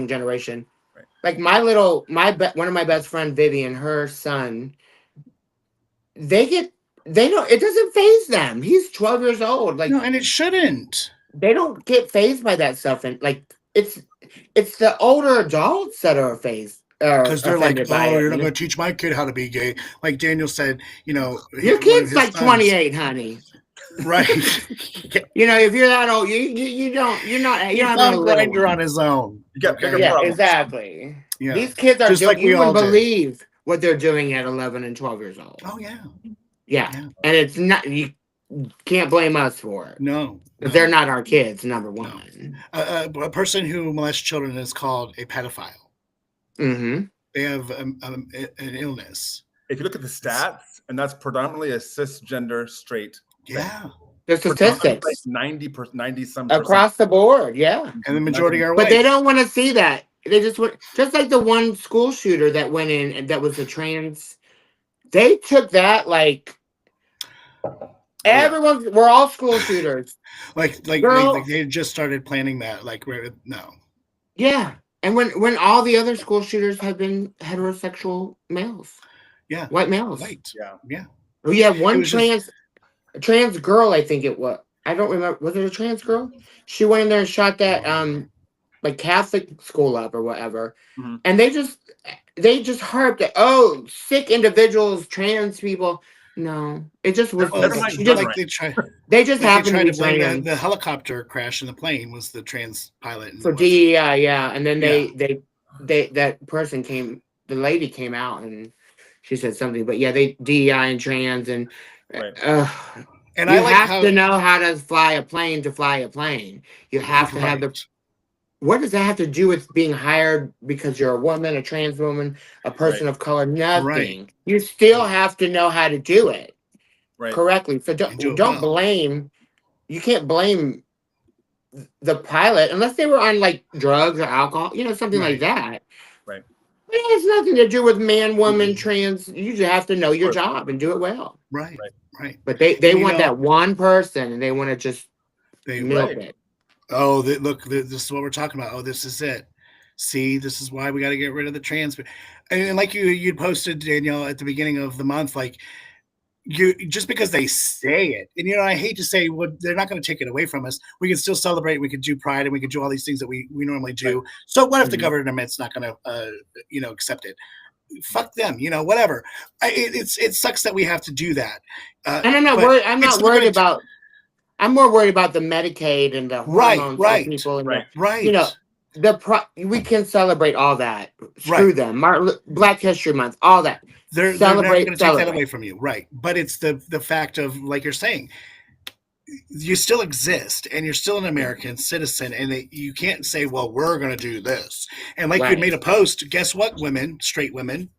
Speaker 9: generation.
Speaker 8: Right.
Speaker 9: Like one of my best friend Vivian, her son, they know it doesn't faze them. He's 12 years old. Like
Speaker 5: No, and it shouldn't.
Speaker 9: they don't get fazed by that stuff, and like it's the older adults that are fazed.
Speaker 5: Because they're like,
Speaker 9: offended by
Speaker 5: oh,
Speaker 9: it,
Speaker 5: you're not
Speaker 9: you
Speaker 5: going to teach my kid how to be gay. Like Daniel said, you know,
Speaker 9: Your
Speaker 5: one of
Speaker 9: kid's
Speaker 5: his
Speaker 9: like
Speaker 5: sons-
Speaker 9: 28, honey.
Speaker 5: Right.
Speaker 9: You know, if you're that old, you're not
Speaker 5: He's
Speaker 9: having
Speaker 5: on
Speaker 9: a little
Speaker 5: Grindr
Speaker 9: one.
Speaker 5: on his own.
Speaker 8: You got bigger
Speaker 9: Yeah,
Speaker 8: problems.
Speaker 9: exactly.
Speaker 5: Yeah.
Speaker 9: These kids are
Speaker 5: Just
Speaker 9: doing,
Speaker 5: like we
Speaker 9: you
Speaker 5: all
Speaker 9: wouldn't
Speaker 5: did.
Speaker 9: believe what they're doing at 11 and 12 years old.
Speaker 5: Oh yeah.
Speaker 9: Yeah.
Speaker 5: Yeah.
Speaker 9: And it's not, you can't blame us for it.
Speaker 5: No.
Speaker 9: 'Cause they're not our kids, number one.
Speaker 5: A person who molests children is called a pedophile.
Speaker 9: Mm-hmm.
Speaker 5: They have an illness.
Speaker 8: If you look at the stats, and that's predominantly a cisgender straight.
Speaker 5: Yeah.
Speaker 9: The statistics.
Speaker 8: Like 90 some
Speaker 9: Across the board, yeah.
Speaker 5: And the majority are
Speaker 9: But
Speaker 5: white.
Speaker 9: they don't want to see that. They just want, just like the one school shooter that went in and that was a trans. They took that like we're all school shooters.
Speaker 5: like
Speaker 9: Girl.
Speaker 5: they just started planning that. Like no.
Speaker 9: Yeah. And when all the other school shooters have been heterosexual males.
Speaker 5: Yeah.
Speaker 9: White males.
Speaker 5: White.
Speaker 8: Yeah.
Speaker 5: Yeah.
Speaker 9: Oh yeah, one
Speaker 5: was just-
Speaker 9: trans girl, I think it was. I don't remember. Was it a trans girl? She went in there and shot that like Catholic school up or whatever.
Speaker 8: Mhm.
Speaker 9: And they just harped at sick individuals, trans people. No. It just was
Speaker 8: Never mind,
Speaker 9: she just,
Speaker 8: right.
Speaker 5: They
Speaker 9: just
Speaker 5: tried
Speaker 9: happened to
Speaker 5: to
Speaker 9: be
Speaker 5: blame
Speaker 9: trans.
Speaker 5: the helicopter crash in the plane was the trans pilot.
Speaker 9: For DEI, yeah. And then they that person came, the lady came out and she said something, but yeah, they DEI and trans and
Speaker 8: Right.
Speaker 5: And
Speaker 9: you
Speaker 5: I like
Speaker 9: have
Speaker 5: how
Speaker 9: to know how to fly a plane to fly a plane. You have to have the.
Speaker 5: Right.
Speaker 9: What does that have to do with being hired because you're a woman, a trans woman, a person of color? Nothing.
Speaker 5: Right.
Speaker 9: You still have to know how to do it
Speaker 8: Right.
Speaker 9: correctly. So
Speaker 5: And do it
Speaker 9: don't
Speaker 5: well.
Speaker 9: blame. You can't blame the pilot unless they were on like drugs or alcohol, something like that.
Speaker 8: Right.
Speaker 9: It has nothing to do with man, woman, trans. You just have to know your job and do it well.
Speaker 5: Right. Right.
Speaker 9: But they
Speaker 5: And, you
Speaker 9: want
Speaker 5: know,
Speaker 9: that one person, and they want to just
Speaker 5: they
Speaker 9: milk
Speaker 5: right.
Speaker 9: it.
Speaker 5: Oh, look, this is what we're talking about. Oh, this is it. See, this is why we got to get rid of the trans. And like you posted, Danielle, at the beginning of the month, like you just because they say it, and you know, I hate to say, well, they're not going to take it away from us. We can still celebrate. We can do Pride, and we can do all these things that we normally do. Right. So what if the government's not going to, accept it? Fuck them, whatever. It sucks that we have to do that.
Speaker 9: And I'm not worried. I'm more worried about the Medicaid and the hormones for people. And we can celebrate all that. Screw them. Black History Month, all that.
Speaker 5: They're never going to take that away from you, right? But it's the fact of, like you're saying, you still exist and you're still an American citizen, and you can't say, well, we're going to do this. And like you made a post, guess what, women, straight women,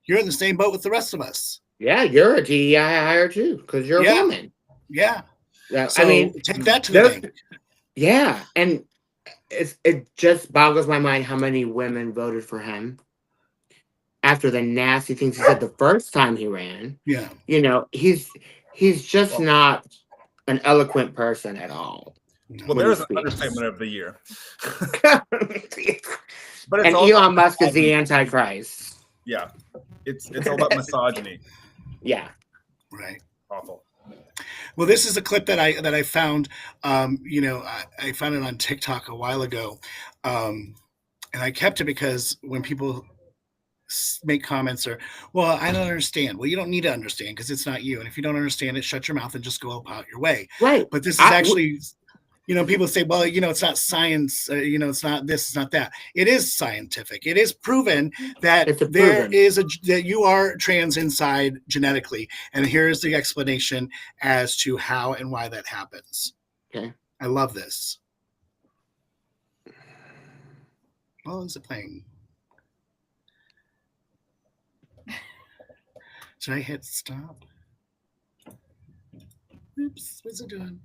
Speaker 5: you're in the same boat with the rest of us.
Speaker 9: Yeah, you're a DEI hire too, because you're a woman.
Speaker 5: Yeah.
Speaker 9: So, I mean,
Speaker 5: take that to the bank.
Speaker 9: Yeah, and it just boggles my mind how many women voted for him after the nasty things he said the first time he ran.
Speaker 5: Yeah.
Speaker 9: He's just not an eloquent person at all.
Speaker 8: Well, there's an understatement of the year.
Speaker 9: But Elon Musk is the Antichrist.
Speaker 8: Yeah. It's all about misogyny.
Speaker 9: Yeah.
Speaker 5: Right.
Speaker 8: Awful.
Speaker 5: Well, this is a clip that I found. I found it on TikTok a while ago, and I kept it because when people make comments or, well, I don't understand. Well, you don't need to understand because it's not you. And if you don't understand it, shut your mouth and just go about your way.
Speaker 9: Right.
Speaker 5: But this is actually, people say, well, it's not science. It's not this, it's not that. It is scientific. It is proven that that you are trans inside genetically. And here's the explanation as to how and why that happens.
Speaker 9: Okay.
Speaker 5: I love this. Well, is it playing? Should I hit stop? Oops, what's it doing?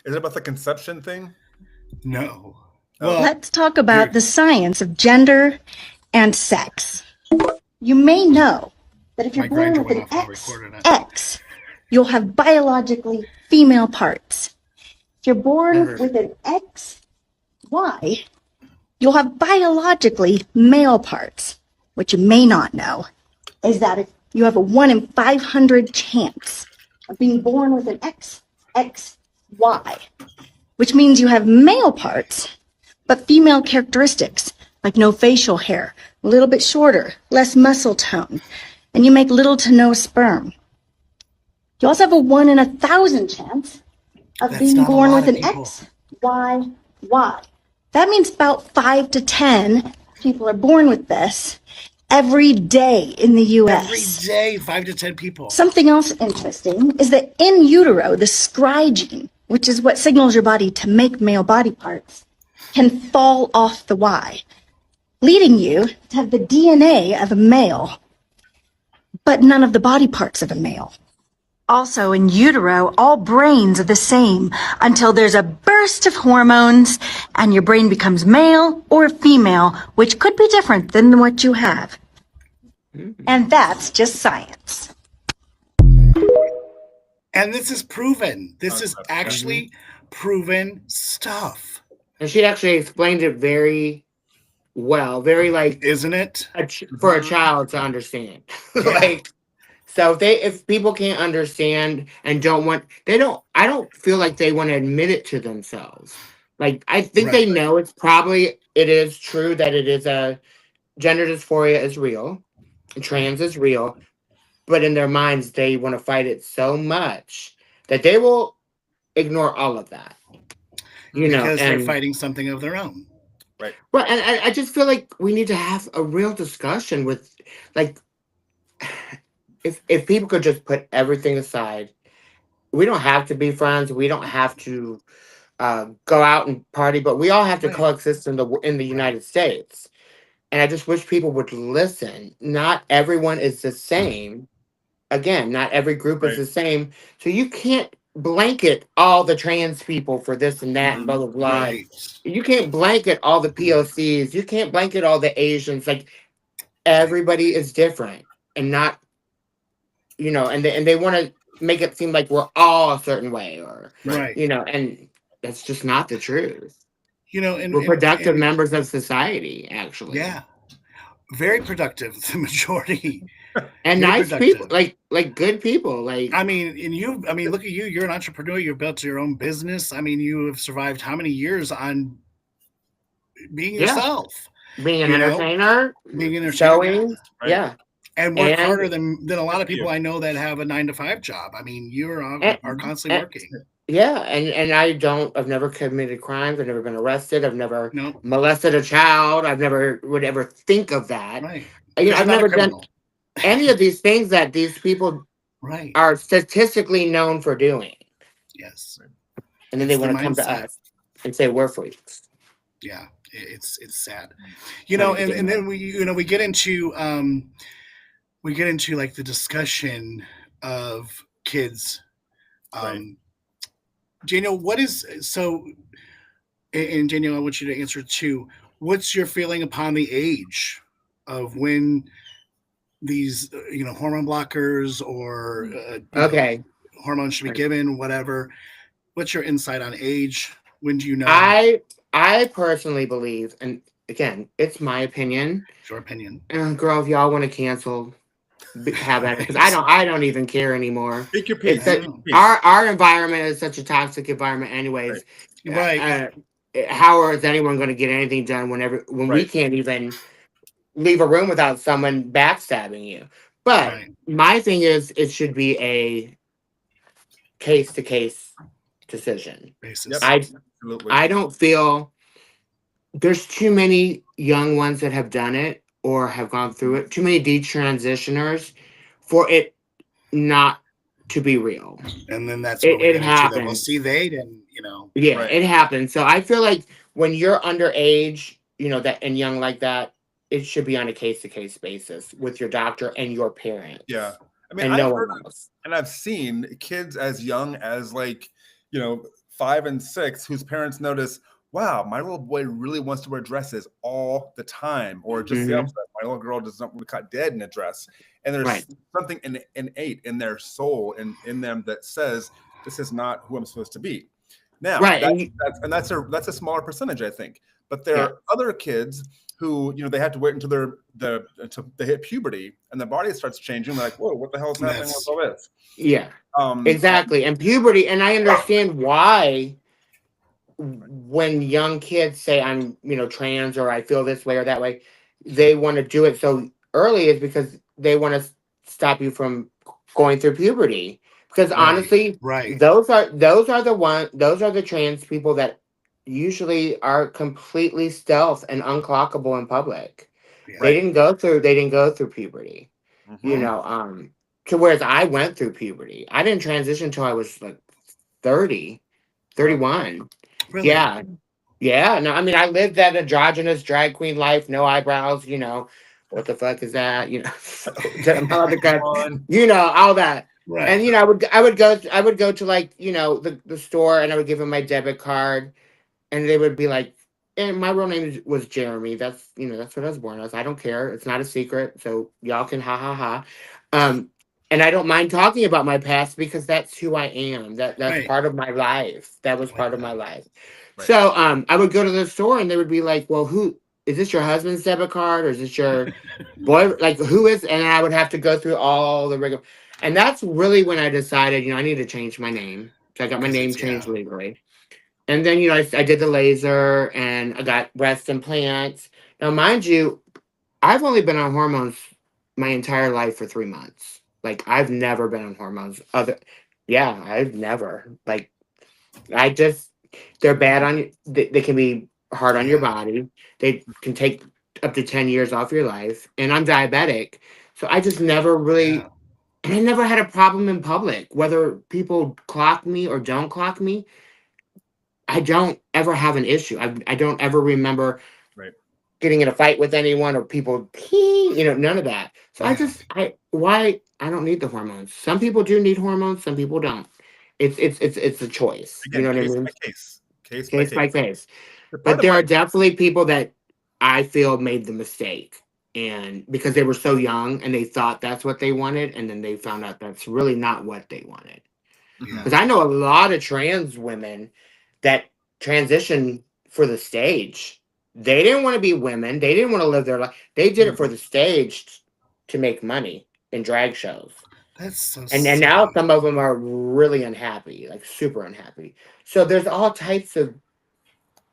Speaker 8: Is it about the conception thing?
Speaker 5: No.
Speaker 10: Well, let's talk about the science of gender and sex. You may know that if you're born with an X, you'll have biologically female parts. If you're born with an XY, you'll have biologically male parts. What you may not know is that if you have a 1 in 500 chance of being born with an XXY, which means you have male parts, but female characteristics, like no facial hair, a little bit shorter, less muscle tone, and you make little to no sperm. You also have a 1 in 1,000 chance of being born with an XYY. That means about 5 to 10 people are born with this every day in the U.S.
Speaker 5: Every day, 5 to 10 people.
Speaker 10: Something else interesting is that in utero, the Scry gene, which is what signals your body to make male body parts, can fall off the Y, leading you to have the DNA of a male, but none of the body parts of a male. Also, in utero, all brains are the same until there's a burst of hormones and your brain becomes male or female, which could be different than what you have. And that's just science.
Speaker 5: And this is proven. This is actually proven stuff.
Speaker 9: And she actually explained it very well, very
Speaker 5: isn't it?
Speaker 9: For a child to understand.
Speaker 5: Yeah.
Speaker 9: So if people can't understand and I don't feel like they want to admit it to themselves. I think they know it is true that it is gender dysphoria is real, trans is real, but in their minds they want to fight it so much that they will ignore all of that.
Speaker 5: Because they're fighting something of their own.
Speaker 8: Right.
Speaker 9: Well, and I just feel like we need to have a real discussion with if people could just put everything aside, we don't have to be friends. We don't have to go out and party, but we all have to coexist in the United States. And I just wish people would listen. Not everyone is the same. Again, not every group is the same. So you can't blanket all the trans people for this and that and blah blah blah.
Speaker 5: Right.
Speaker 9: You can't blanket all the POCs. You can't blanket all the Asians. Like everybody is different and not, you know, and they want to make it seem like we're all a certain way or
Speaker 5: Right.
Speaker 9: you know, and that's just not the truth.
Speaker 5: You know, and
Speaker 9: We're productive members of society, actually.
Speaker 5: Yeah. Very productive, the majority.
Speaker 9: And
Speaker 5: Very
Speaker 9: nice
Speaker 5: productive.
Speaker 9: people, like good people. Like
Speaker 5: I mean, look at you. You're an entrepreneur. You've built your own business. I mean, you have survived how many years on being yourself?
Speaker 9: Being an entertainer,
Speaker 5: being an
Speaker 9: showing, yeah.
Speaker 5: And work harder than a lot of people I know that have a 9-to-5 job. I mean, you are constantly working.
Speaker 9: Yeah, and I've never committed crimes. I've never been arrested. I've never molested a child. I've never would ever think of that.
Speaker 5: Right.
Speaker 9: You know, I've never done any of these things that these people are statistically known for doing.
Speaker 5: Yes.
Speaker 9: And then they want to come to us and say we're freaks.
Speaker 5: Yeah, it's sad. You know, and then we get into like the discussion of kids. Daniel, and Daniel, I want you to answer too. What's your feeling upon the age of when these, hormone blockers or hormones should be given, whatever? What's your insight on age? When do you know?
Speaker 9: I personally believe, and again, it's my opinion.
Speaker 5: It's your opinion.
Speaker 9: Girl, if y'all want to cancel, have that, because I don't even care anymore.
Speaker 8: Take your piece.
Speaker 9: Our environment is such a toxic environment, anyways.
Speaker 5: Right.
Speaker 9: How is anyone going to get anything done when we can't even leave a room without someone backstabbing you? But my thing is, it should be a case-to-case decision. I don't feel there's too many young ones that have done it or have gone through it, too many detransitioners for it not to be real.
Speaker 5: And then that's
Speaker 9: what it happens.
Speaker 5: Well, see, they didn't,
Speaker 9: Yeah, it happens. So I feel like when you're underage, that and young like that, it should be on a case-to-case basis with your doctor and your parent.
Speaker 8: Yeah. I mean, I've seen kids as young as 5 and 6 whose parents notice, wow, my little boy really wants to wear dresses all the time, or just the opposite. My little girl doesn't want to cut dead in a dress. And there's something innate in their soul and in them that says, this is not who I'm supposed to be. Now, that's a smaller percentage, I think. But there are other kids who, they have to wait until they hit puberty and the body starts changing. They're like, whoa, what the hell is happening with all this?
Speaker 9: Yeah, exactly. And puberty, and I understand why when young kids say I'm, trans or I feel this way or that way, they want to do it so early is because they want to stop you from going through puberty. Because honestly, those are the trans people that usually are completely stealth and unclockable in public. They didn't go through puberty. To whereas I went through puberty. I didn't transition until I was 30, 31.
Speaker 5: Really?
Speaker 9: Yeah. Yeah. No, I mean, I lived that androgynous drag queen life, no eyebrows, what the fuck is that? All that.
Speaker 5: Right.
Speaker 9: And I would go to the store and I would give them my debit card and they would be like, and my real name was Jeremy. That's that's what I was born as. I don't care. It's not a secret. So y'all can ha ha ha. And I don't mind talking about my past because that's who I am. That's part of my life. That was part of my life. Right. So I would go to the store and they would be like, well, who is this, your husband's debit card or is this your boy? Like, who is? And I would have to go through all the regular. And that's really when I decided, I need to change my name. So I got my name changed legally. And then, I did the laser and I got breast implants. Now, mind you, I've only been on hormones my entire life for 3 months. I've never been on hormones. I've never. They're bad on you. They can be hard on your body. They can take up to 10 years off your life. And I'm diabetic. So I just never really, and I never had a problem in public. Whether people clock me or don't clock me, I don't ever have an issue. I don't ever remember getting in a fight with anyone or people, none of that. So I don't need the hormones. Some people do need hormones, some people don't. it's a choice.
Speaker 8: Again,
Speaker 9: You know what I
Speaker 8: case
Speaker 9: mean?
Speaker 8: by case. Case
Speaker 9: By case.
Speaker 8: Part
Speaker 9: But
Speaker 8: of
Speaker 9: there
Speaker 8: my-
Speaker 9: are definitely people that I feel made the mistake, and because they were so young and they thought that's what they wanted, and then they found out that's really not what they wanted.
Speaker 5: Yeah.
Speaker 9: Because I know a lot of trans women that transition for the stage. They didn't want to be women. They didn't want to live their life. They did it for the stage to make money in drag shows.
Speaker 5: That's so
Speaker 9: And now some of them are really unhappy, like super unhappy. So there's all types of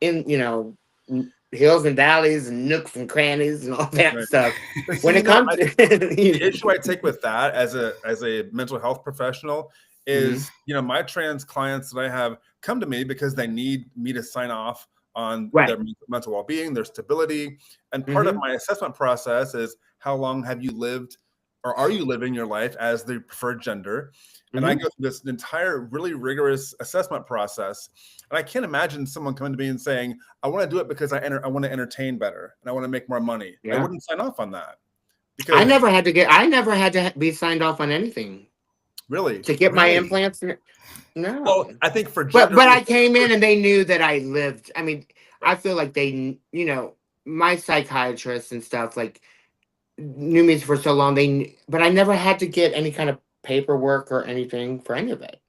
Speaker 9: hills and valleys and nooks and crannies and all that
Speaker 8: Right.
Speaker 9: stuff.
Speaker 8: But
Speaker 9: When
Speaker 8: see,
Speaker 9: it comes to
Speaker 8: the issue I take with that as a mental health professional is, my trans clients that I have come to me because they need me to sign off on their mental well-being, their stability. And part of my assessment process is how long have you lived or are you living your life as the preferred gender? And I go through this entire really rigorous assessment process. And I can't imagine someone coming to me and saying, I want to do it because I want to entertain better and I want to make more money.
Speaker 9: Yeah.
Speaker 8: I wouldn't sign off on that. Because
Speaker 9: I never had to be signed off on anything.
Speaker 8: Really?
Speaker 9: To get my implants? No.
Speaker 8: Well, I think for
Speaker 9: but I came in and they knew that I lived. I mean, I feel like they, my psychiatrists and stuff like knew me for so long. But I never had to get any kind of paperwork or anything for any of it.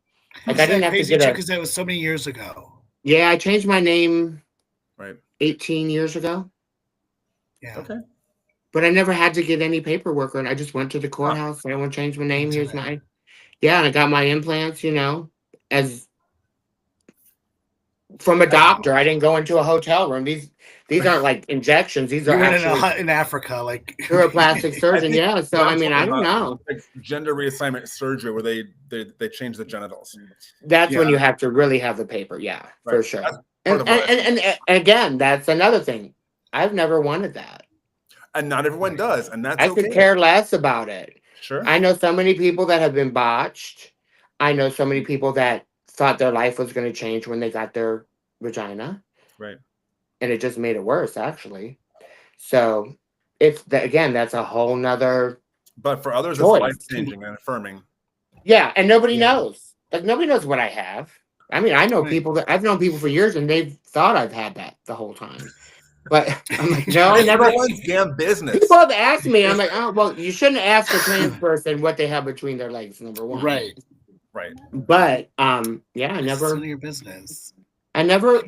Speaker 9: Like I didn't have to get
Speaker 5: because that was so many years ago.
Speaker 9: Yeah, I changed my name.
Speaker 8: Right.
Speaker 9: 18 years ago.
Speaker 5: Yeah.
Speaker 8: Okay.
Speaker 9: But I never had to get any paperwork, and I just went to the courthouse. I want to change my name. Here's my, and I got my implants. As from a doctor. I didn't go into a hotel room. These aren't like injections. These are actually
Speaker 5: in Africa, like
Speaker 9: you're a plastic surgeon. Yeah. So I mean, I don't know.
Speaker 8: Like gender reassignment surgery where they change the genitals.
Speaker 9: That's when you have to really have the paper. Yeah, for sure. And again, that's another thing. I've never wanted that.
Speaker 8: And not everyone does, and that's
Speaker 9: I could care less about it.
Speaker 8: Sure.
Speaker 9: I know so many people that have been botched. I know so many people that thought their life was going to change when they got their vagina.
Speaker 8: Right.
Speaker 9: And it just made it worse, actually. So again, that's a whole nother.
Speaker 8: But for others,
Speaker 9: choice.
Speaker 8: it's life-changing and affirming.
Speaker 9: Yeah, and nobody knows. Like nobody knows what I have. I mean, I know people that I've known people for years, and they've thought I've had that the whole time. But I'm like, no, I never.
Speaker 8: Damn business.
Speaker 9: People have asked me. I'm like, oh, well, you shouldn't ask a trans person what they have between their legs. Number one,
Speaker 5: right.
Speaker 9: But I never.
Speaker 5: It's none of your business.
Speaker 9: I never.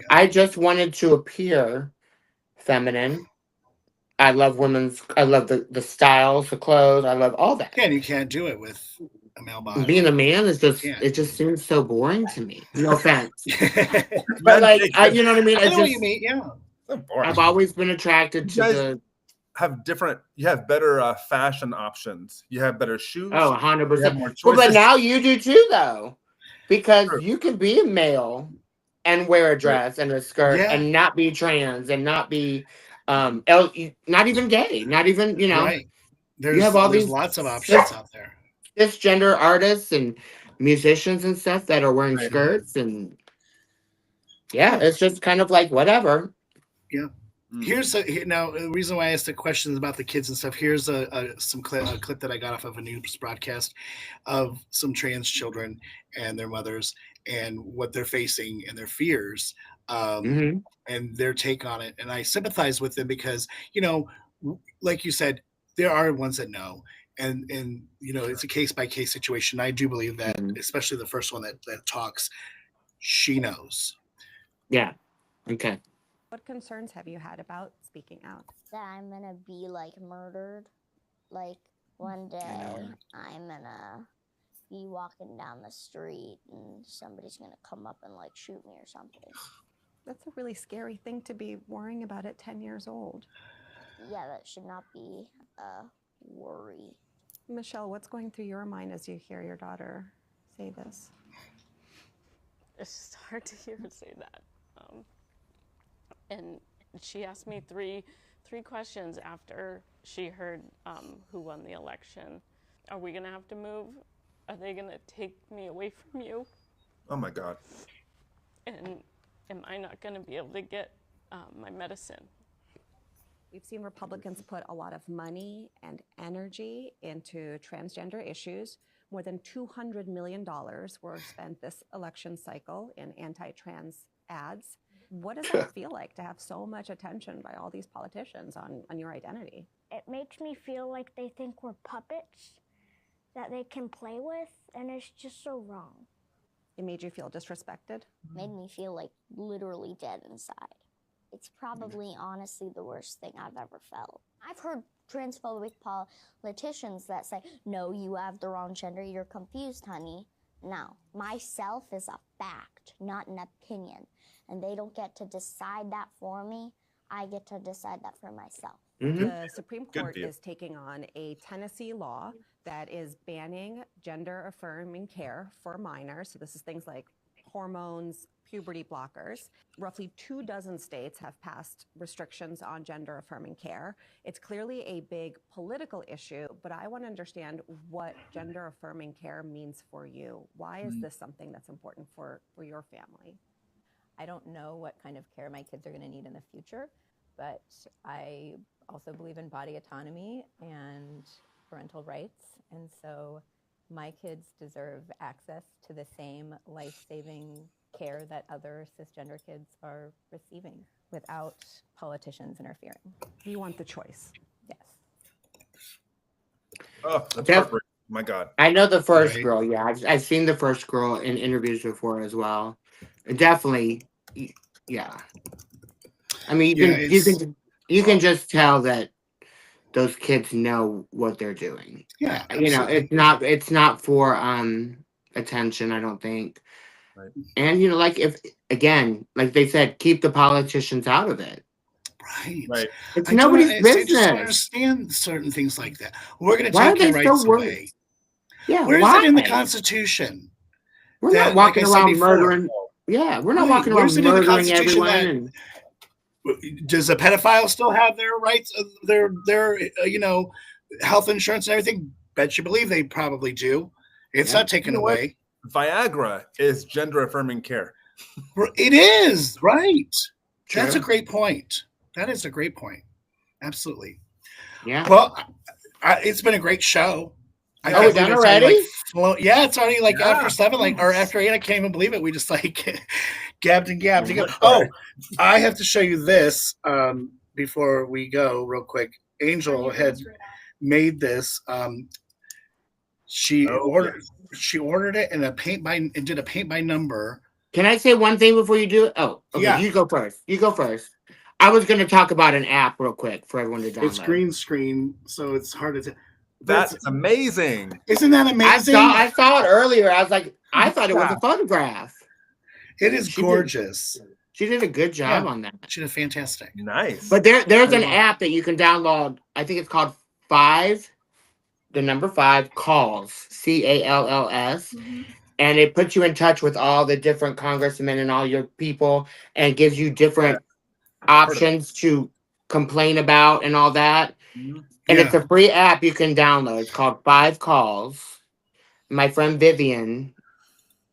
Speaker 9: I just wanted to appear feminine. I love women's. I love the styles, the clothes. I love all that.
Speaker 5: Yeah, and you can't do it with a male body.
Speaker 9: Being a man is just. It just seems so boring to me. No offense. But like, you know what I mean?
Speaker 5: I know what you mean. Yeah.
Speaker 9: I've always been attracted to the.
Speaker 8: You have better fashion options. You have better shoes.
Speaker 9: Oh, 100%.
Speaker 8: Well,
Speaker 9: but now you do too, though, because you can be a male and wear a dress and a skirt and not be trans and not be, not even gay, not even
Speaker 5: Right.
Speaker 9: You have all these
Speaker 5: lots of options out there.
Speaker 9: Cisgender artists and musicians and stuff that are wearing skirts and it's just kind of like whatever.
Speaker 5: Yeah. Here's now the reason why I asked the questions about the kids and stuff. Here's a clip that I got off of a news broadcast of some trans children and their mothers and what they're facing and their fears and their take on it. And I sympathize with them because like you said, there are ones that know, and it's a case by case situation. I do believe that, especially the first one that talks, she knows.
Speaker 9: Yeah. Okay.
Speaker 11: What concerns have you had about speaking out?
Speaker 6: That I'm gonna be like murdered. Like one day I'm gonna be walking down the street and somebody's gonna come up and like shoot me or something.
Speaker 11: That's a really scary thing to be worrying about at 10 years old.
Speaker 6: Yeah, that should not be a worry.
Speaker 11: Michelle, what's going through your mind as you hear your daughter say this?
Speaker 12: It's just hard to hear her say that. And she asked me three questions after she heard who won the election. Are we gonna have to move? Are they gonna take me away from you?
Speaker 8: Oh my God.
Speaker 12: And am I not gonna be able to get my medicine?
Speaker 11: We've seen Republicans put a lot of money and energy into transgender issues. More than $200 million were spent this election cycle in anti-trans ads. What does that feel like to have so much attention by all these politicians on your identity?
Speaker 6: It makes me feel like they think we're puppets that they can play with, and it's just so wrong.
Speaker 11: It made you feel disrespected?
Speaker 6: Made me feel like literally dead inside. It's probably honestly the worst thing I've ever felt. I've heard transphobic politicians that say, no, you have the wrong gender, you're confused, honey. No, myself is a fact, not an opinion. And they don't get to decide that for me. I get to decide that for myself.
Speaker 11: The Supreme Court is taking on a Tennessee law that is banning gender-affirming care for minors. So this is things like hormones, puberty blockers. Roughly 24 states have passed restrictions on gender-affirming care. It's clearly a big political issue, but I want to understand what gender-affirming care means for you. Why is this something that's important for your family?
Speaker 13: I don't know what kind of care my kids are going to need in the future, but I also believe in body autonomy and parental rights. And so my kids deserve access to the same life-saving care that other cisgender kids are receiving without politicians interfering.
Speaker 11: You want the choice.
Speaker 13: Yes.
Speaker 8: Oh, that's heartbreaking. My God.
Speaker 9: I know the first girl. Yeah, I've seen the first girl in interviews before as well. Definitely, yeah. I mean, you can just tell that those kids know what they're doing.
Speaker 5: Yeah,
Speaker 9: you know, it's not for attention, I don't think.
Speaker 8: Right.
Speaker 9: And you know, like if again, like they said, keep the politicians out of it.
Speaker 5: Right.
Speaker 9: It's nobody's
Speaker 5: I
Speaker 9: business.
Speaker 5: just don't understand certain things like that. We're going to
Speaker 9: Why are
Speaker 5: take your
Speaker 9: they so
Speaker 5: rights
Speaker 9: worried?
Speaker 5: away.
Speaker 9: Yeah,
Speaker 5: Where is
Speaker 9: why?
Speaker 5: it in the Constitution?
Speaker 9: We're
Speaker 5: that,
Speaker 9: not walking
Speaker 5: like I said
Speaker 9: around
Speaker 5: before,
Speaker 9: murdering. Yeah, we're not
Speaker 5: right,
Speaker 9: walking around
Speaker 5: where's it in the
Speaker 9: murdering
Speaker 5: Constitution
Speaker 9: everyone.
Speaker 5: Does a pedophile still have their rights, their you know, health insurance and everything? Bet you believe they probably do. It's not taken away.
Speaker 8: Viagra is gender affirming care.
Speaker 5: It is, right.
Speaker 9: True.
Speaker 5: That's a great point. That is a great point. Absolutely.
Speaker 9: Yeah.
Speaker 5: Well, it's been a great show. I
Speaker 9: Oh,
Speaker 5: can't
Speaker 9: we're done
Speaker 5: believe it's
Speaker 9: already?
Speaker 5: yeah, it's already like
Speaker 8: Yeah.
Speaker 5: after 7, like or after 8. I can't even believe it. We just like gabbed and gabbed. Oh, I have to show you this before we go real quick. Angel had made this. She ordered it in a paint by and did a paint by number.
Speaker 9: Can I say one thing before you do it? Oh, okay.
Speaker 5: Yeah.
Speaker 9: You go first. You go first. I was going to talk about an app real quick for everyone to download.
Speaker 5: It's green screen, so it's hard to.
Speaker 8: That's amazing.
Speaker 5: Isn't that amazing?
Speaker 9: I saw it earlier. I was like, I thought it was a photograph.
Speaker 5: It is gorgeous.
Speaker 9: She did a good job on that.
Speaker 5: She did fantastic.
Speaker 8: Nice.
Speaker 9: But there's an app that you can download. I think it's called 5 Calls, CALLS. And it puts you in touch with all the different congressmen and all your people and gives you different options to complain about and all that. And it's a free app you can download. It's called 5 Calls. My friend Vivian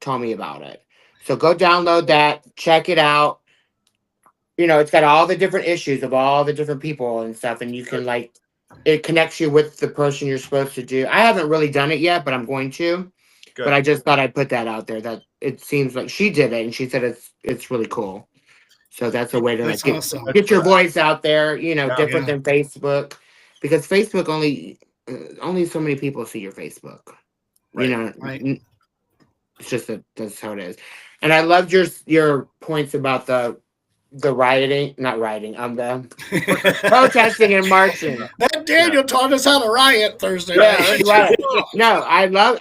Speaker 9: told me about it. So go download that, check it out. You know, it's got all the different issues of all the different people and stuff. And you can it connects you with the person you're supposed to do. I haven't really done it yet, but I'm going to.
Speaker 8: Good.
Speaker 9: But I just thought I'd put that out there that it seems like she did it and she said it's really cool. So that's a way to
Speaker 5: That's
Speaker 9: get,
Speaker 5: awesome.
Speaker 9: get your voice out there, you know,
Speaker 8: Yeah,
Speaker 9: different than Facebook. Because Facebook only so many people see your Facebook.
Speaker 8: Right.
Speaker 9: You know,
Speaker 5: Right.
Speaker 9: it's just that's how it is. And I loved your points about the rioting, not rioting, the protesting and marching.
Speaker 5: That Daniel taught us how to riot Thursday
Speaker 9: Yeah,
Speaker 5: night.
Speaker 9: right. No,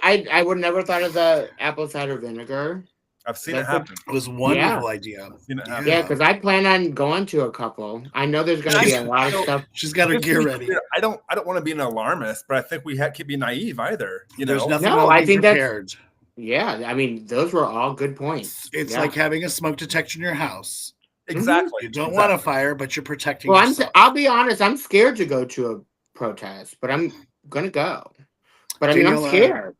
Speaker 9: I would never thought of the apple cider vinegar.
Speaker 8: I've seen
Speaker 9: That's
Speaker 8: it happen.
Speaker 5: It was a wonderful idea.
Speaker 8: I've seen it happen.
Speaker 9: Yeah, because I plan on going to a couple. I know there's going to be a lot of stuff.
Speaker 5: She's got her
Speaker 8: Just to
Speaker 5: gear
Speaker 8: be
Speaker 5: ready.
Speaker 8: clear, I don't want to be an alarmist, but I think we can't be naive either. You
Speaker 5: There's
Speaker 8: know,
Speaker 5: nothing
Speaker 9: No,
Speaker 5: wrong
Speaker 9: I
Speaker 5: with
Speaker 9: think
Speaker 5: being
Speaker 9: that's-
Speaker 5: prepared.
Speaker 9: Yeah, I mean, those were all good points.
Speaker 5: It's
Speaker 9: Yeah.
Speaker 5: like having a smoke detector in your house.
Speaker 8: exactly.
Speaker 5: You don't want a fire, but you're protecting
Speaker 9: Well,
Speaker 5: yourself.
Speaker 9: I'll be honest. I'm scared to go to a protest, but I'm gonna go. But I mean, I'm
Speaker 5: Danielle,
Speaker 9: scared.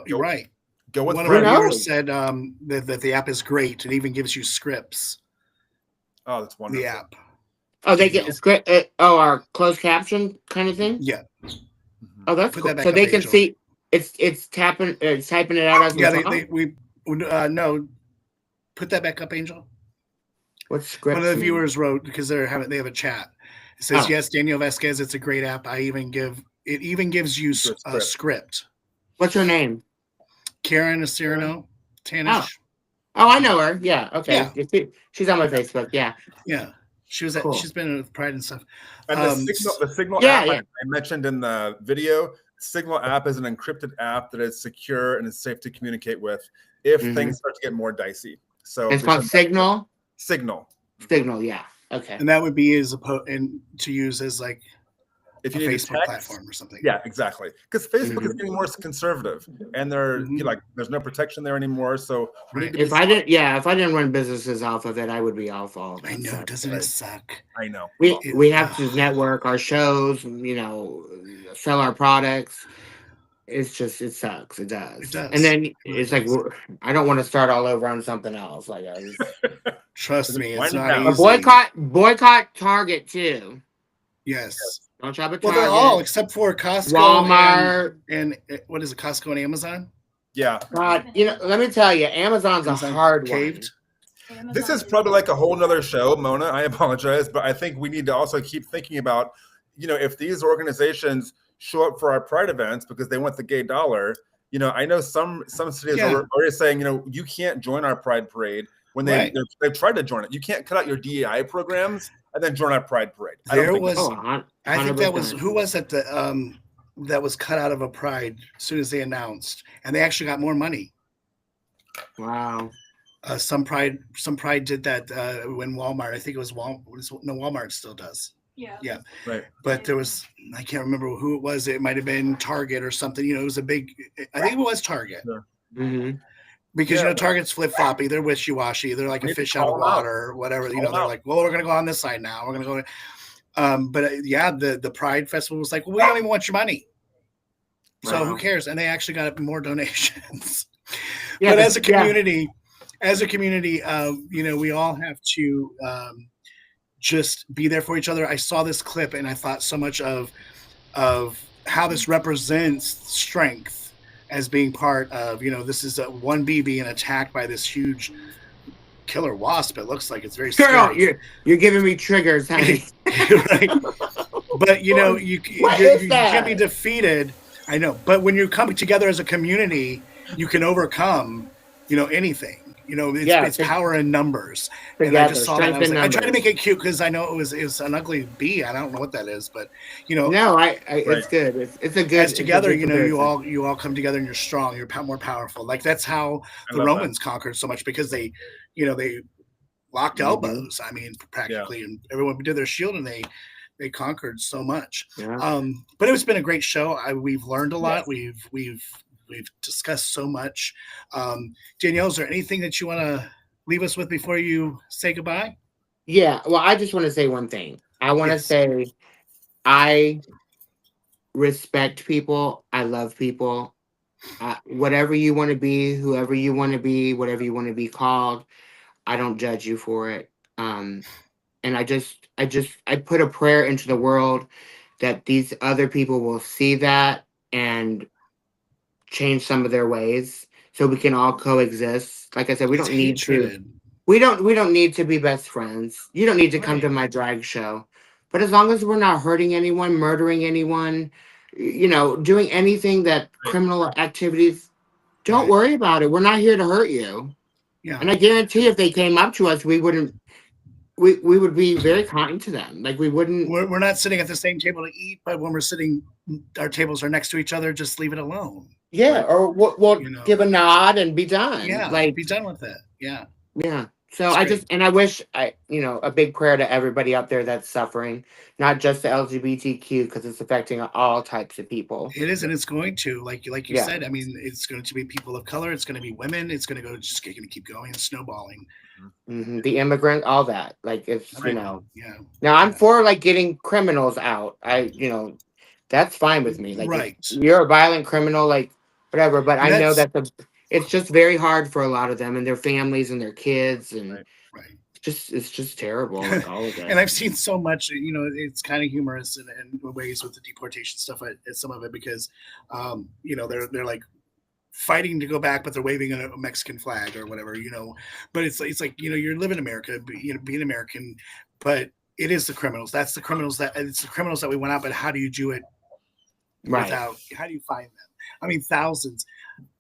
Speaker 5: You're right.
Speaker 8: Go with
Speaker 5: One of our
Speaker 8: friends.
Speaker 5: viewers said that the app is great. It even gives you scripts.
Speaker 8: Oh, that's wonderful.
Speaker 5: The app.
Speaker 9: Oh, they get our closed caption kind of thing.
Speaker 5: Yeah.
Speaker 9: Oh, that's
Speaker 5: Put
Speaker 9: cool.
Speaker 5: that back
Speaker 9: So
Speaker 5: up,
Speaker 9: they can
Speaker 5: Angel.
Speaker 9: see. It's typing it out as
Speaker 5: Yeah,
Speaker 9: we talk?
Speaker 5: no. Put that back up, Angel.
Speaker 9: What script?
Speaker 5: One of the viewers wrote because they have a chat. It says,
Speaker 9: Oh.
Speaker 5: yes, Daniel Vasquez, it's a great app. It even gives you a script.
Speaker 9: What's her name?
Speaker 5: Karen Acirino Tanish.
Speaker 9: Oh, I know her. Yeah. Okay.
Speaker 5: Yeah.
Speaker 9: She's on my Facebook. Yeah.
Speaker 5: Yeah. She's been with Pride and stuff.
Speaker 8: And the Signal
Speaker 9: yeah,
Speaker 8: app
Speaker 9: yeah.
Speaker 8: I mentioned in the video, Signal app is an encrypted app that is secure and is safe to communicate with if things start to get more dicey. So
Speaker 9: It's called Signal?
Speaker 8: Signal.
Speaker 9: Signal, yeah. Okay.
Speaker 5: And that would be to use as like
Speaker 8: if
Speaker 5: a
Speaker 8: you need
Speaker 5: Facebook
Speaker 8: text,
Speaker 5: platform or something.
Speaker 8: Yeah, exactly. Because Facebook is getting more conservative, and there's no protection there anymore. So we need to
Speaker 9: If I didn't run businesses off of it, I would be off all of that.
Speaker 5: I know, doesn't it suck?
Speaker 8: I know.
Speaker 9: We have to network our shows, sell our products. It's just, it sucks. It does.
Speaker 5: It does.
Speaker 9: And then it's like, I don't want to start all over on something else. Like,
Speaker 5: trust me, it's not easy.
Speaker 9: Boycott Target too.
Speaker 5: Yes.
Speaker 9: Don't shop at
Speaker 5: Well,
Speaker 9: Target.
Speaker 5: they're all except for Costco,
Speaker 9: Walmart,
Speaker 5: and what is it? Costco and Amazon.
Speaker 8: Yeah.
Speaker 9: God, let me tell you, Amazon's a hard one.
Speaker 8: This is probably like a whole nother show, Mona. I apologize, but I think we need to also keep thinking about, if these organizations show up for our Pride events because they want the gay dollar. I know some cities are already saying, you can't join our Pride parade when they've tried to join it. You can't cut out your DEI programs and then join our Pride parade. I
Speaker 5: think that was who was it that was cut out of a Pride as soon as they announced, and they actually got more money.
Speaker 9: Wow.
Speaker 5: Some Pride did that when Walmart. I think it was Walmart still does. Yeah.
Speaker 8: Right.
Speaker 5: But there was, I can't remember who it was. It might have been Target or something. It was a big, I think it was Target.
Speaker 8: Yeah.
Speaker 9: Mm-hmm.
Speaker 5: Because, Target's flip-floppy. They're wishy-washy. They're like a fish out of water or whatever. They're like, well, we're going to go on this side now. We're going to go. The Pride Festival was like, well, we don't even want your money. So who cares? And they actually got more donations. But as a community, we all have to just be there for each other. I saw this clip and I thought so much of how this represents strength as being part of, this is one bee being attacked by this huge killer wasp. It looks like it's very scary.
Speaker 9: You're giving me triggers, honey.
Speaker 5: Right. But you can't be defeated. I know. But when you're coming together as a community, you can overcome, anything. It's power in numbers. And I just saw that. I tried to make it cute because I know it was an ugly bee. I don't know what that is, but
Speaker 9: No, it's good. It's a good.
Speaker 5: As together, you all come together and you're strong. You're more powerful. Like that's how the Romans conquered so much because they locked elbows. I mean, practically, and everyone did their shield and they conquered so much.
Speaker 9: Yeah.
Speaker 5: But it's been a great show. We've learned a lot. We've discussed so much. Danielle, is there anything that you want to leave us with before you say goodbye?
Speaker 9: Yeah. Well, I just want to say one thing. I want to say I respect people. I love people. Whatever you want to be, whoever you want to be, whatever you want to be called, I don't judge you for it. And I put a prayer into the world that these other people will see that and change some of their ways so we can all coexist. Like I said, we don't need to be best friends. You don't need to come to my drag show. But as long as we're not hurting anyone, murdering anyone, doing anything that criminal activities, don't worry about it. We're not here to hurt you.
Speaker 5: Yeah.
Speaker 9: And I guarantee if they came up to us, we would be very kind to them. Like we wouldn't.
Speaker 5: We're not sitting at the same table to eat, but when we're sitting, our tables are next to each other. Just leave it alone.
Speaker 9: Yeah, or we'll give a nod and be done.
Speaker 5: Yeah,
Speaker 9: like
Speaker 5: be done with it. Yeah.
Speaker 9: Yeah. So I wish a big prayer to everybody out there that's suffering, not just the LGBTQ, because it's affecting all types of people.
Speaker 5: It is, and it's going to, like you said. I mean, it's going to be people of color. It's going to be women. It's going to keep going and snowballing.
Speaker 9: Mm-hmm. The immigrant, all that. Like it's
Speaker 5: Yeah.
Speaker 9: Now I'm for getting criminals out. That's fine with me. Like if you're a violent criminal, like whatever. But I know that it's just very hard for a lot of them and their families and their kids and it's just terrible. Like all of it.
Speaker 5: And I've seen so much, you know, it's kind of humorous in ways with the deportation stuff, some of it, because, you know, they're like fighting to go back, but they're waving a Mexican flag or whatever, you know. But it's like, you know, you're living in America, you know, being American, but it is the criminals. It's the criminals that we went out. But how do you do it without? How do you find them? I mean, thousands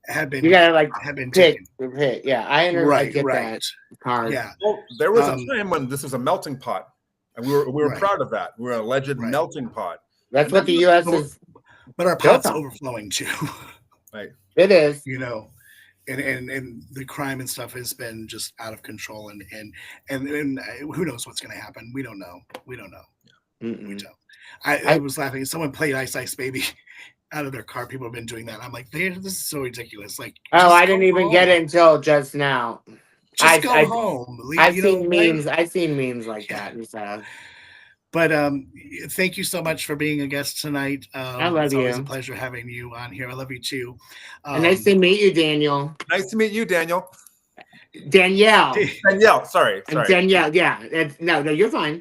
Speaker 5: have been.
Speaker 9: You gotta like
Speaker 5: have been
Speaker 9: pick.
Speaker 5: taken.
Speaker 9: Yeah, I understand.
Speaker 5: Right,
Speaker 9: I get that part.
Speaker 5: Yeah.
Speaker 8: Well, there was a time when this was a melting pot, and we were
Speaker 5: Right.
Speaker 8: proud of that. We were an alleged melting pot.
Speaker 9: That's what the U.S. is.
Speaker 5: But our
Speaker 9: built
Speaker 5: pot's
Speaker 9: on.
Speaker 5: overflowing too.
Speaker 8: Right.
Speaker 9: It is.
Speaker 5: You know, and the crime and stuff has been just out of control, and who knows what's going to happen? We don't know. We don't. We don't. I was laughing. Someone played Ice Ice Baby out of their car. People have been doing that. I'm like, this is so ridiculous. Like,
Speaker 9: Oh, I didn't even get it until just now.
Speaker 5: Just go home.
Speaker 9: I've
Speaker 5: You know,
Speaker 9: seen memes. I've seen memes like that. And stuff.
Speaker 5: But thank you so much for being a guest tonight.
Speaker 9: I love
Speaker 5: it's always
Speaker 9: you.
Speaker 5: a pleasure having you on here. I love you too.
Speaker 9: And nice to meet you, Daniel.
Speaker 8: Nice to meet you, Daniel.
Speaker 9: Danielle.
Speaker 8: Danielle. Sorry.
Speaker 9: And Danielle. Yeah. No, you're fine.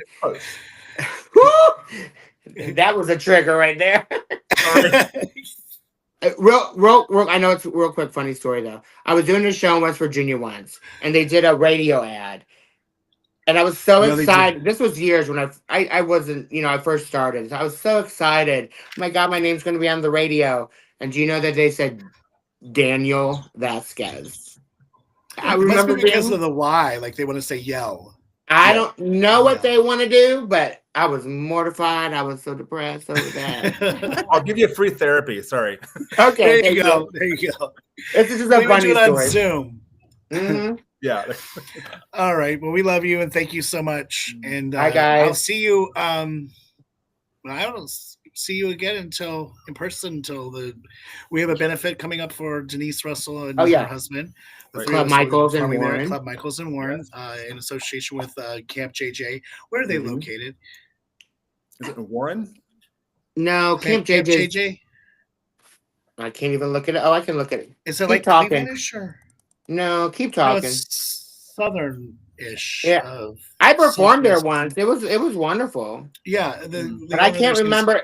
Speaker 9: That was a trigger right there. Real. I know it's a real quick, funny story though. I was doing a show in West Virginia once, and they did a radio ad, and I was so excited. This was years when I wasn't, you know, I first started. So I was so excited. Oh my God, my name's going to be on the radio. And do you know that they said Daniel Vasquez? I remember
Speaker 5: because of the Y, like they want to say yell.
Speaker 9: I don't know what they want to do, but I was mortified. I was so depressed over that.
Speaker 8: I'll give you free therapy. Sorry.
Speaker 9: Okay,
Speaker 5: there you go. There you go.
Speaker 9: This is just a funny
Speaker 5: do it on
Speaker 9: story.
Speaker 5: Zoom.
Speaker 9: Mm-hmm.
Speaker 8: Yeah.
Speaker 5: All right. Well, we love you and thank you so much. And
Speaker 9: Hi, guys.
Speaker 5: I'll see you. I don't see you again in person until we have a benefit coming up for Denise Russell and her husband. The three
Speaker 9: Club
Speaker 5: of us will be
Speaker 9: Michaels and
Speaker 5: performing there at
Speaker 9: Warren.
Speaker 5: Club Michaels and Warren, in association with Camp JJ. Where are they located?
Speaker 8: Is it in Warren?
Speaker 9: No, Camp JJ.
Speaker 5: JJ.
Speaker 9: I can't even look at it. Oh, I can look at it.
Speaker 5: Is it
Speaker 9: Keep
Speaker 5: like
Speaker 9: talking?
Speaker 5: Cleveland-ish or?
Speaker 9: No, keep
Speaker 5: No,
Speaker 9: talking.
Speaker 5: it's southern-ish.
Speaker 9: Yeah, I performed there once. It was wonderful.
Speaker 5: Yeah,
Speaker 9: but I can't remember.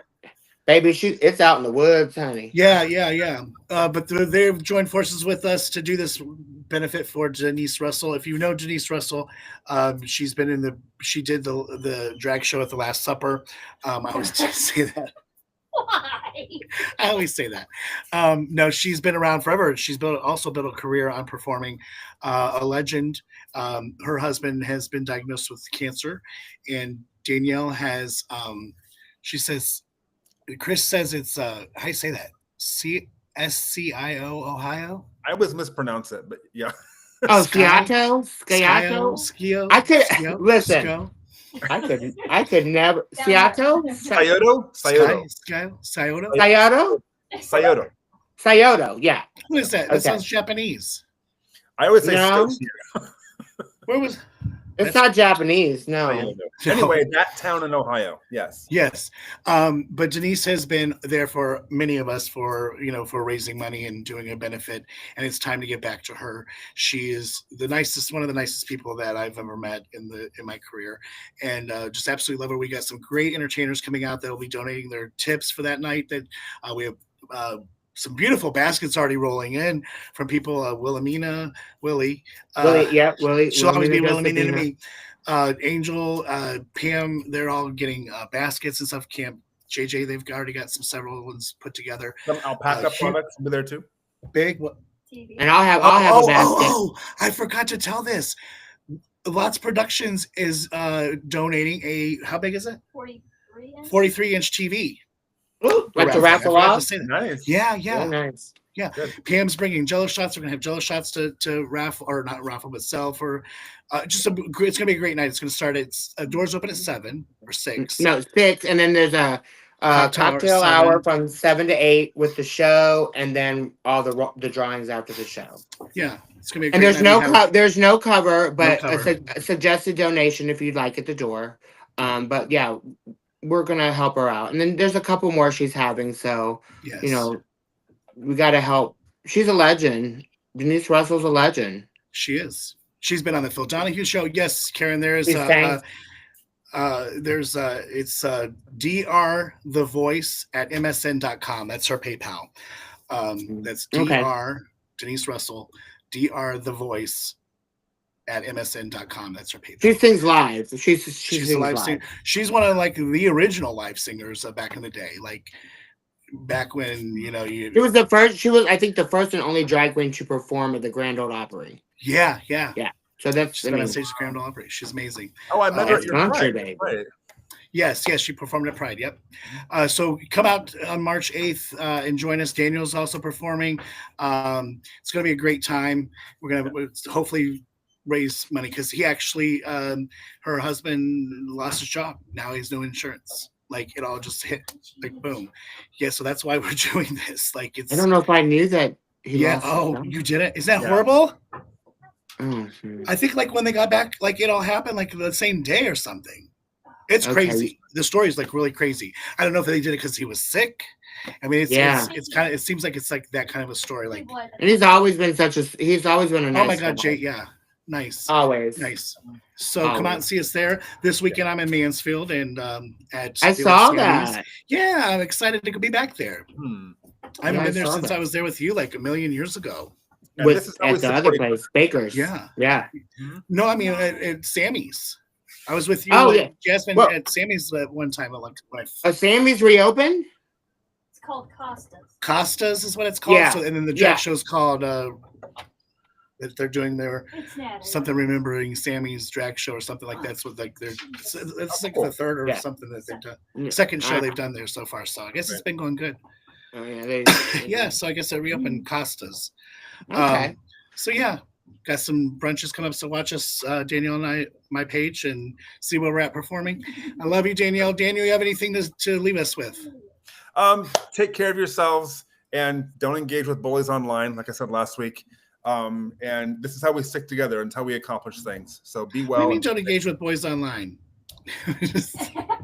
Speaker 9: Baby, it's out in the woods, honey.
Speaker 5: Yeah. But they've joined forces with us to do this benefit for Denise Russell. If you know Denise Russell, she's been she did the drag show at the Last Supper. I always say that.
Speaker 3: Why?
Speaker 5: I always say that. No, she's been around forever. She's also built a career on performing. A legend. Her husband has been diagnosed with cancer, and Danielle has. She says. Chris says it's how do you say that? SCIO, Ohio.
Speaker 8: I always mispronounce it, but yeah.
Speaker 9: Oh, Sciato?
Speaker 5: Skio.
Speaker 9: I could listen. I could never Sciato? Scioto, yeah.
Speaker 5: What is that? That sounds Japanese.
Speaker 8: I always say
Speaker 9: No.
Speaker 5: Where was
Speaker 9: It's not Japanese, no.
Speaker 8: Anyway, that town in Ohio. Yes.
Speaker 5: Yes. But Denise has been there for many of us for raising money and doing a benefit. And it's time to get back to her. She is one of the nicest people that I've ever met in my career. And just absolutely love her. We got some great entertainers coming out that will be donating their tips for that night. That we have some beautiful baskets already rolling in from people. Willie.
Speaker 9: Willie.
Speaker 5: She'll always be Wilhelmina to me. Angel, Pam, they're all getting baskets and stuff. Camp JJ, they've already got several ones put together.
Speaker 8: Some alpaca products will be there too.
Speaker 5: Big what?
Speaker 9: And I'll have a basket.
Speaker 5: Oh, I forgot to tell this. Lots Productions is donating how big is it? 43-inch TV.
Speaker 9: Like to raffle off?
Speaker 8: Nice.
Speaker 5: Yeah.
Speaker 9: Very nice.
Speaker 5: Yeah. Pam's bringing Jello shots. We're gonna have Jello shots to raffle, or not raffle, but sell for. It's gonna be a great night. It's gonna start at doors open at 7 or 6.
Speaker 9: No, 6, and then there's a cocktail hour from 7 to 8 with the show, and then all the drawings after the show.
Speaker 5: Yeah, it's gonna be.
Speaker 9: And there's no cover, but a suggested donation if you'd like at the door. But yeah, we're gonna help her out, and then there's a couple more she's having. So we got to help. She's a legend. Denise Russell's a legend.
Speaker 5: She is. She's been on the Phil Donahue show. Yes, Karen. There's
Speaker 9: She's thanks.
Speaker 5: it's Dr. The Voice at MSN.com. That's her PayPal. That's Dr. Denise Russell, Dr. The Voice at MSN.com. That's her PayPal.
Speaker 9: She sings live.
Speaker 5: She's a live singer. She's one of like the original live singers back in the day. Like back when
Speaker 9: She was the first. She was, I think, the first and only drag queen to perform at the Grand Ole Opry.
Speaker 5: Yeah.
Speaker 9: So that's
Speaker 5: She's been on stage at Grand Ole Opry. She's amazing.
Speaker 8: Oh, I met her at your
Speaker 9: Concert
Speaker 8: Pride.
Speaker 9: Day.
Speaker 8: Right.
Speaker 5: Yes, she performed at Pride. Yep. So come out on March 8th and join us. Daniel's also performing. It's going to be a great time. We're going to hopefully raise money because he actually, her husband lost his job. Now he's no insurance. Like it all just hit like boom. Yeah. So that's why we're doing this. Like it's.
Speaker 9: I don't know if I knew that.
Speaker 5: You didn't? Is that horrible? I think like when they got back, like it all happened like the same day or something. It's crazy. The story is like really crazy. I don't know if they did it because he was sick. I mean, it's kind of. It seems like it's like that kind of a story. Like,
Speaker 9: and he's always been He's always been a nice.
Speaker 5: Oh my God, Jay! Yeah, nice.
Speaker 9: Always
Speaker 5: nice. So come out and see us there this weekend. I'm in Mansfield and
Speaker 9: I saw that.
Speaker 5: Yeah, I'm excited to be back there. I haven't been there since I was there with you like a million years ago.
Speaker 9: With at the other place, Baker's.
Speaker 5: Yeah.
Speaker 9: No,
Speaker 5: I mean at Sammy's. I was with you, Jasmine, at Sammy's one time.
Speaker 9: Sammy's reopened?
Speaker 3: It's called Costa's.
Speaker 5: Costa's is what it's called.
Speaker 9: Yeah.
Speaker 5: So, and then the drag show's called that they're doing their something remembering Sammy's drag show or something like that's what like it's like the third or something that they've done. Second show they've done there so far. So I guess it's been going good.
Speaker 9: Oh, yeah,
Speaker 5: so I guess I reopened Costa's.
Speaker 9: Okay.
Speaker 5: So yeah. Got some brunches coming up, so watch us, Danielle and I, my page, and see where we're at performing. I love you, Danielle. Daniel, you have anything to leave us with?
Speaker 8: Take care of yourselves and don't engage with bullies online, like I said last week. And this is how we stick together and how we accomplish things. So be well.
Speaker 5: What do you mean don't engage with boys online?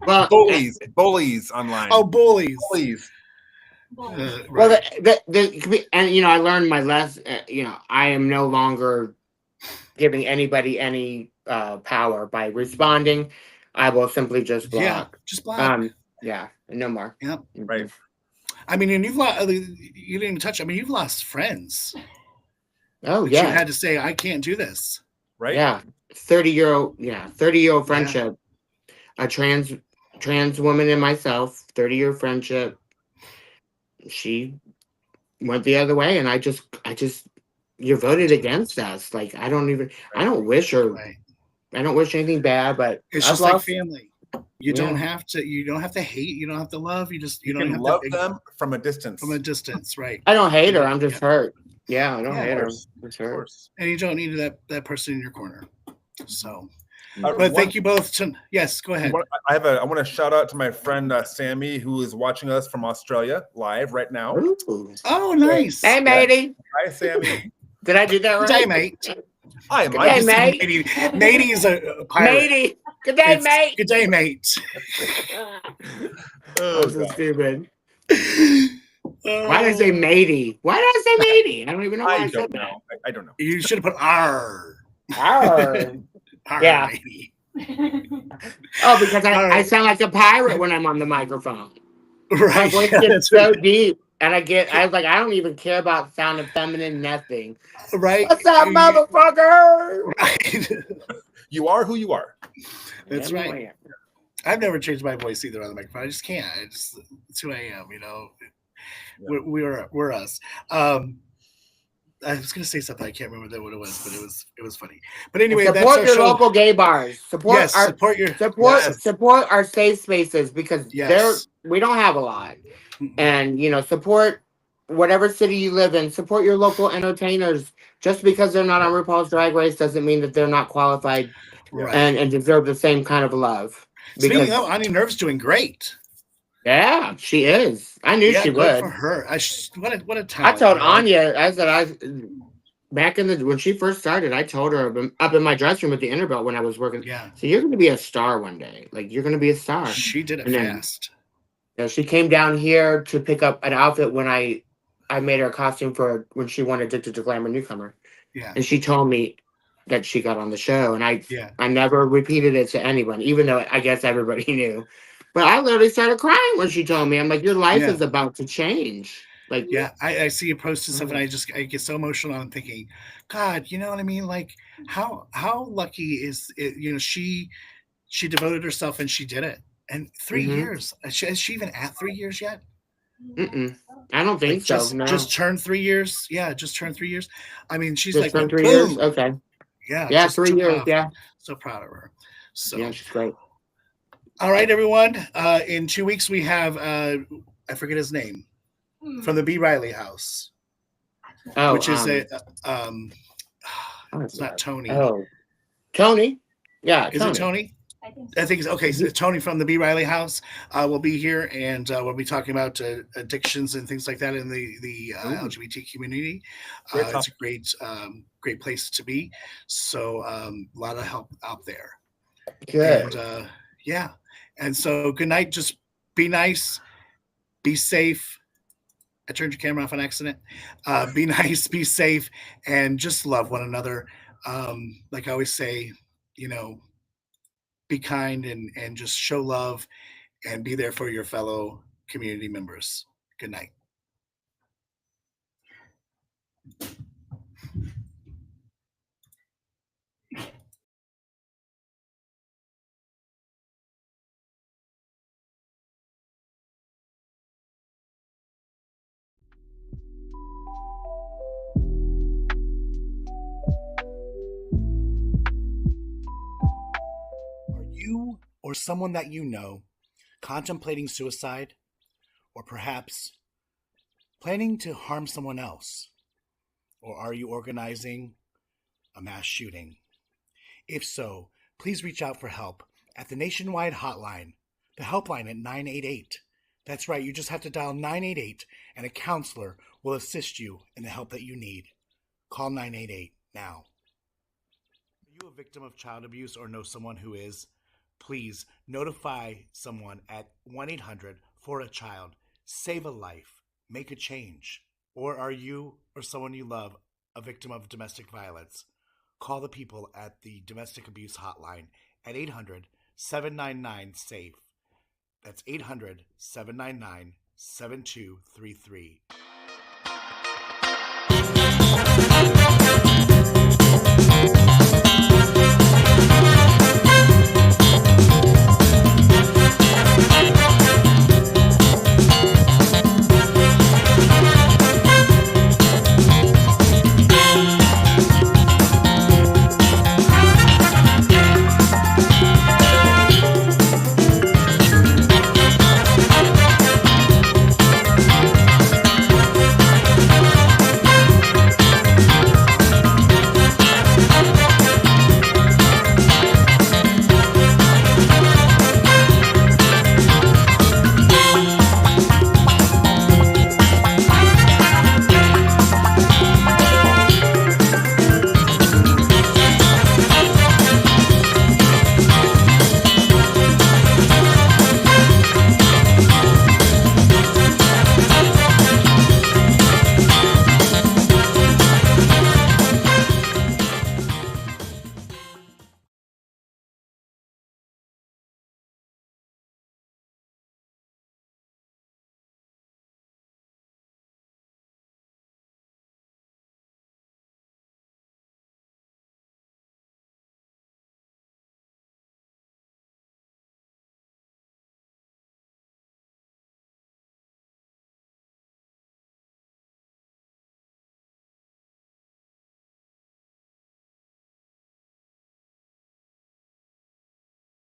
Speaker 8: Well, bullies online.
Speaker 5: Oh, bullies.
Speaker 9: Well, and I learned my lesson. I am no longer giving anybody any power by responding. I will simply just block.
Speaker 5: Yeah, just block.
Speaker 9: No more.
Speaker 5: Yep.
Speaker 8: Right.
Speaker 5: I mean, and you didn't even touch. I mean, you've lost friends.
Speaker 9: Oh
Speaker 5: You had to say, I can't do this.
Speaker 8: Right.
Speaker 9: Yeah. 30-year-old friendship. A trans woman and myself. 30-year friendship. She went the other way, and I just you voted against us. Like I don't wish anything bad, but
Speaker 5: it's just like family. You don't have to hate, you don't have to love, you don't have
Speaker 8: love
Speaker 5: to
Speaker 8: them from a distance.
Speaker 5: Right.
Speaker 9: I don't hate her, I'm just hurt. Yeah, I don't hate her. I'm hurt.
Speaker 5: And you don't need that person in your corner. So but thank you both. Yes, go ahead.
Speaker 8: I want to shout out to my friend Sammy, who is watching us from Australia live right now.
Speaker 9: Ooh.
Speaker 5: Oh, nice.
Speaker 9: Hey, matey.
Speaker 8: Hi, Sammy.
Speaker 9: Did I do that right?
Speaker 5: Good day, mate.
Speaker 8: Hi,
Speaker 9: Good day, mate.
Speaker 5: Matey is a pirate.
Speaker 9: Matey. Good day, mate.
Speaker 5: Good day, mate.
Speaker 9: I'm so stupid. Why did I say matey? Why did I say matey? I don't even know why I said that.
Speaker 8: I don't know.
Speaker 5: You should have put R.
Speaker 9: R. Yeah. Oh, because I sound like a pirate when I'm on the microphone.
Speaker 5: Right.
Speaker 9: My voice gets so deep. And I was like, I don't even care about sounding feminine, nothing.
Speaker 5: Right.
Speaker 9: What's up, motherfucker?
Speaker 5: Right.
Speaker 8: You are who you are.
Speaker 5: That's right. I've never changed my voice either on the microphone. I just can't. It's who I am, Yeah. We're us. I was going to say something. I can't remember what it was, but it was funny. But anyway,
Speaker 9: support your local gay bars. Support our safe spaces because we don't have a lot. And support whatever city you live in. Support your local entertainers. Just because they're not on RuPaul's Drag Race doesn't mean that they're not qualified and deserve the same kind of love.
Speaker 5: Speaking of, Anya Nerve's doing great.
Speaker 9: Yeah, she is. I knew she would.
Speaker 5: For her, what a time.
Speaker 9: I told Anya, back when she first started, I told her up in my dressing room at the Interbelt when I was working.
Speaker 5: Yeah.
Speaker 9: So you're going to be a star one day. Like you're going to be a star.
Speaker 5: She did it fast.
Speaker 9: She came down here to pick up an outfit when I made her a costume for when she won Addicted to Glamour Newcomer.
Speaker 5: Yeah.
Speaker 9: And she told me, that she got on the show, and I
Speaker 5: Yeah.
Speaker 9: never repeated it to anyone, even though I guess everybody knew. But I literally started crying when she told me. I'm like, your life
Speaker 5: Yeah.
Speaker 9: is about to change. Like,
Speaker 5: Yeah, I see you posting stuff, and I get so emotional. I'm thinking, God, you know what I mean? Like, how lucky is it? You know, she devoted herself and she did it. And 3
Speaker 9: Mhm.
Speaker 5: years. Is she even at 3 years yet?
Speaker 9: I don't think so.
Speaker 5: Just
Speaker 9: No.
Speaker 5: just turned 3 years. Yeah, just turned 3 years. I mean, she's
Speaker 9: Just
Speaker 5: like,
Speaker 9: turned 3
Speaker 5: boom.
Speaker 9: years. Okay.
Speaker 5: Yeah,
Speaker 9: Yeah,
Speaker 5: just
Speaker 9: 3
Speaker 5: so
Speaker 9: years.
Speaker 5: proud,
Speaker 9: Yeah.
Speaker 5: so proud of her. So
Speaker 9: Yeah, she's great.
Speaker 5: all right, everyone. In 2 weeks we have I forget his name from the B. Riley House,
Speaker 9: Oh,
Speaker 5: which is it's not Tony.
Speaker 9: Oh, Tony. Yeah,
Speaker 5: Is
Speaker 9: Tony.
Speaker 5: it Tony? I think it's okay. So Tony from the B. Riley House will be here, and we'll be talking about addictions and things like that in the LGBT community. It's a great place to be. So a lot of help out there.
Speaker 9: Good.
Speaker 5: And yeah, and so good night. Just be nice, be safe. I turned your camera off on accident. Be nice, be safe, and just love one another. Like I always say, you know, be kind and just show love and be there for your fellow community members. Good night. Are you or someone that you know contemplating suicide, or perhaps planning to harm someone else? Or are you organizing a mass shooting? If so, please reach out for help at the nationwide hotline, the helpline at 988. That's right, you just have to dial 988 and a counselor will assist you in the help that you need. Call 988 now. Are you a victim of child abuse or know someone who is? Please notify someone at 1-800-4-A-CHILD. Save a life. Make a change. Or are you or someone you love a victim of domestic violence? Call the people at the Domestic Abuse Hotline at 800-799-SAFE. That's 800-799-7233.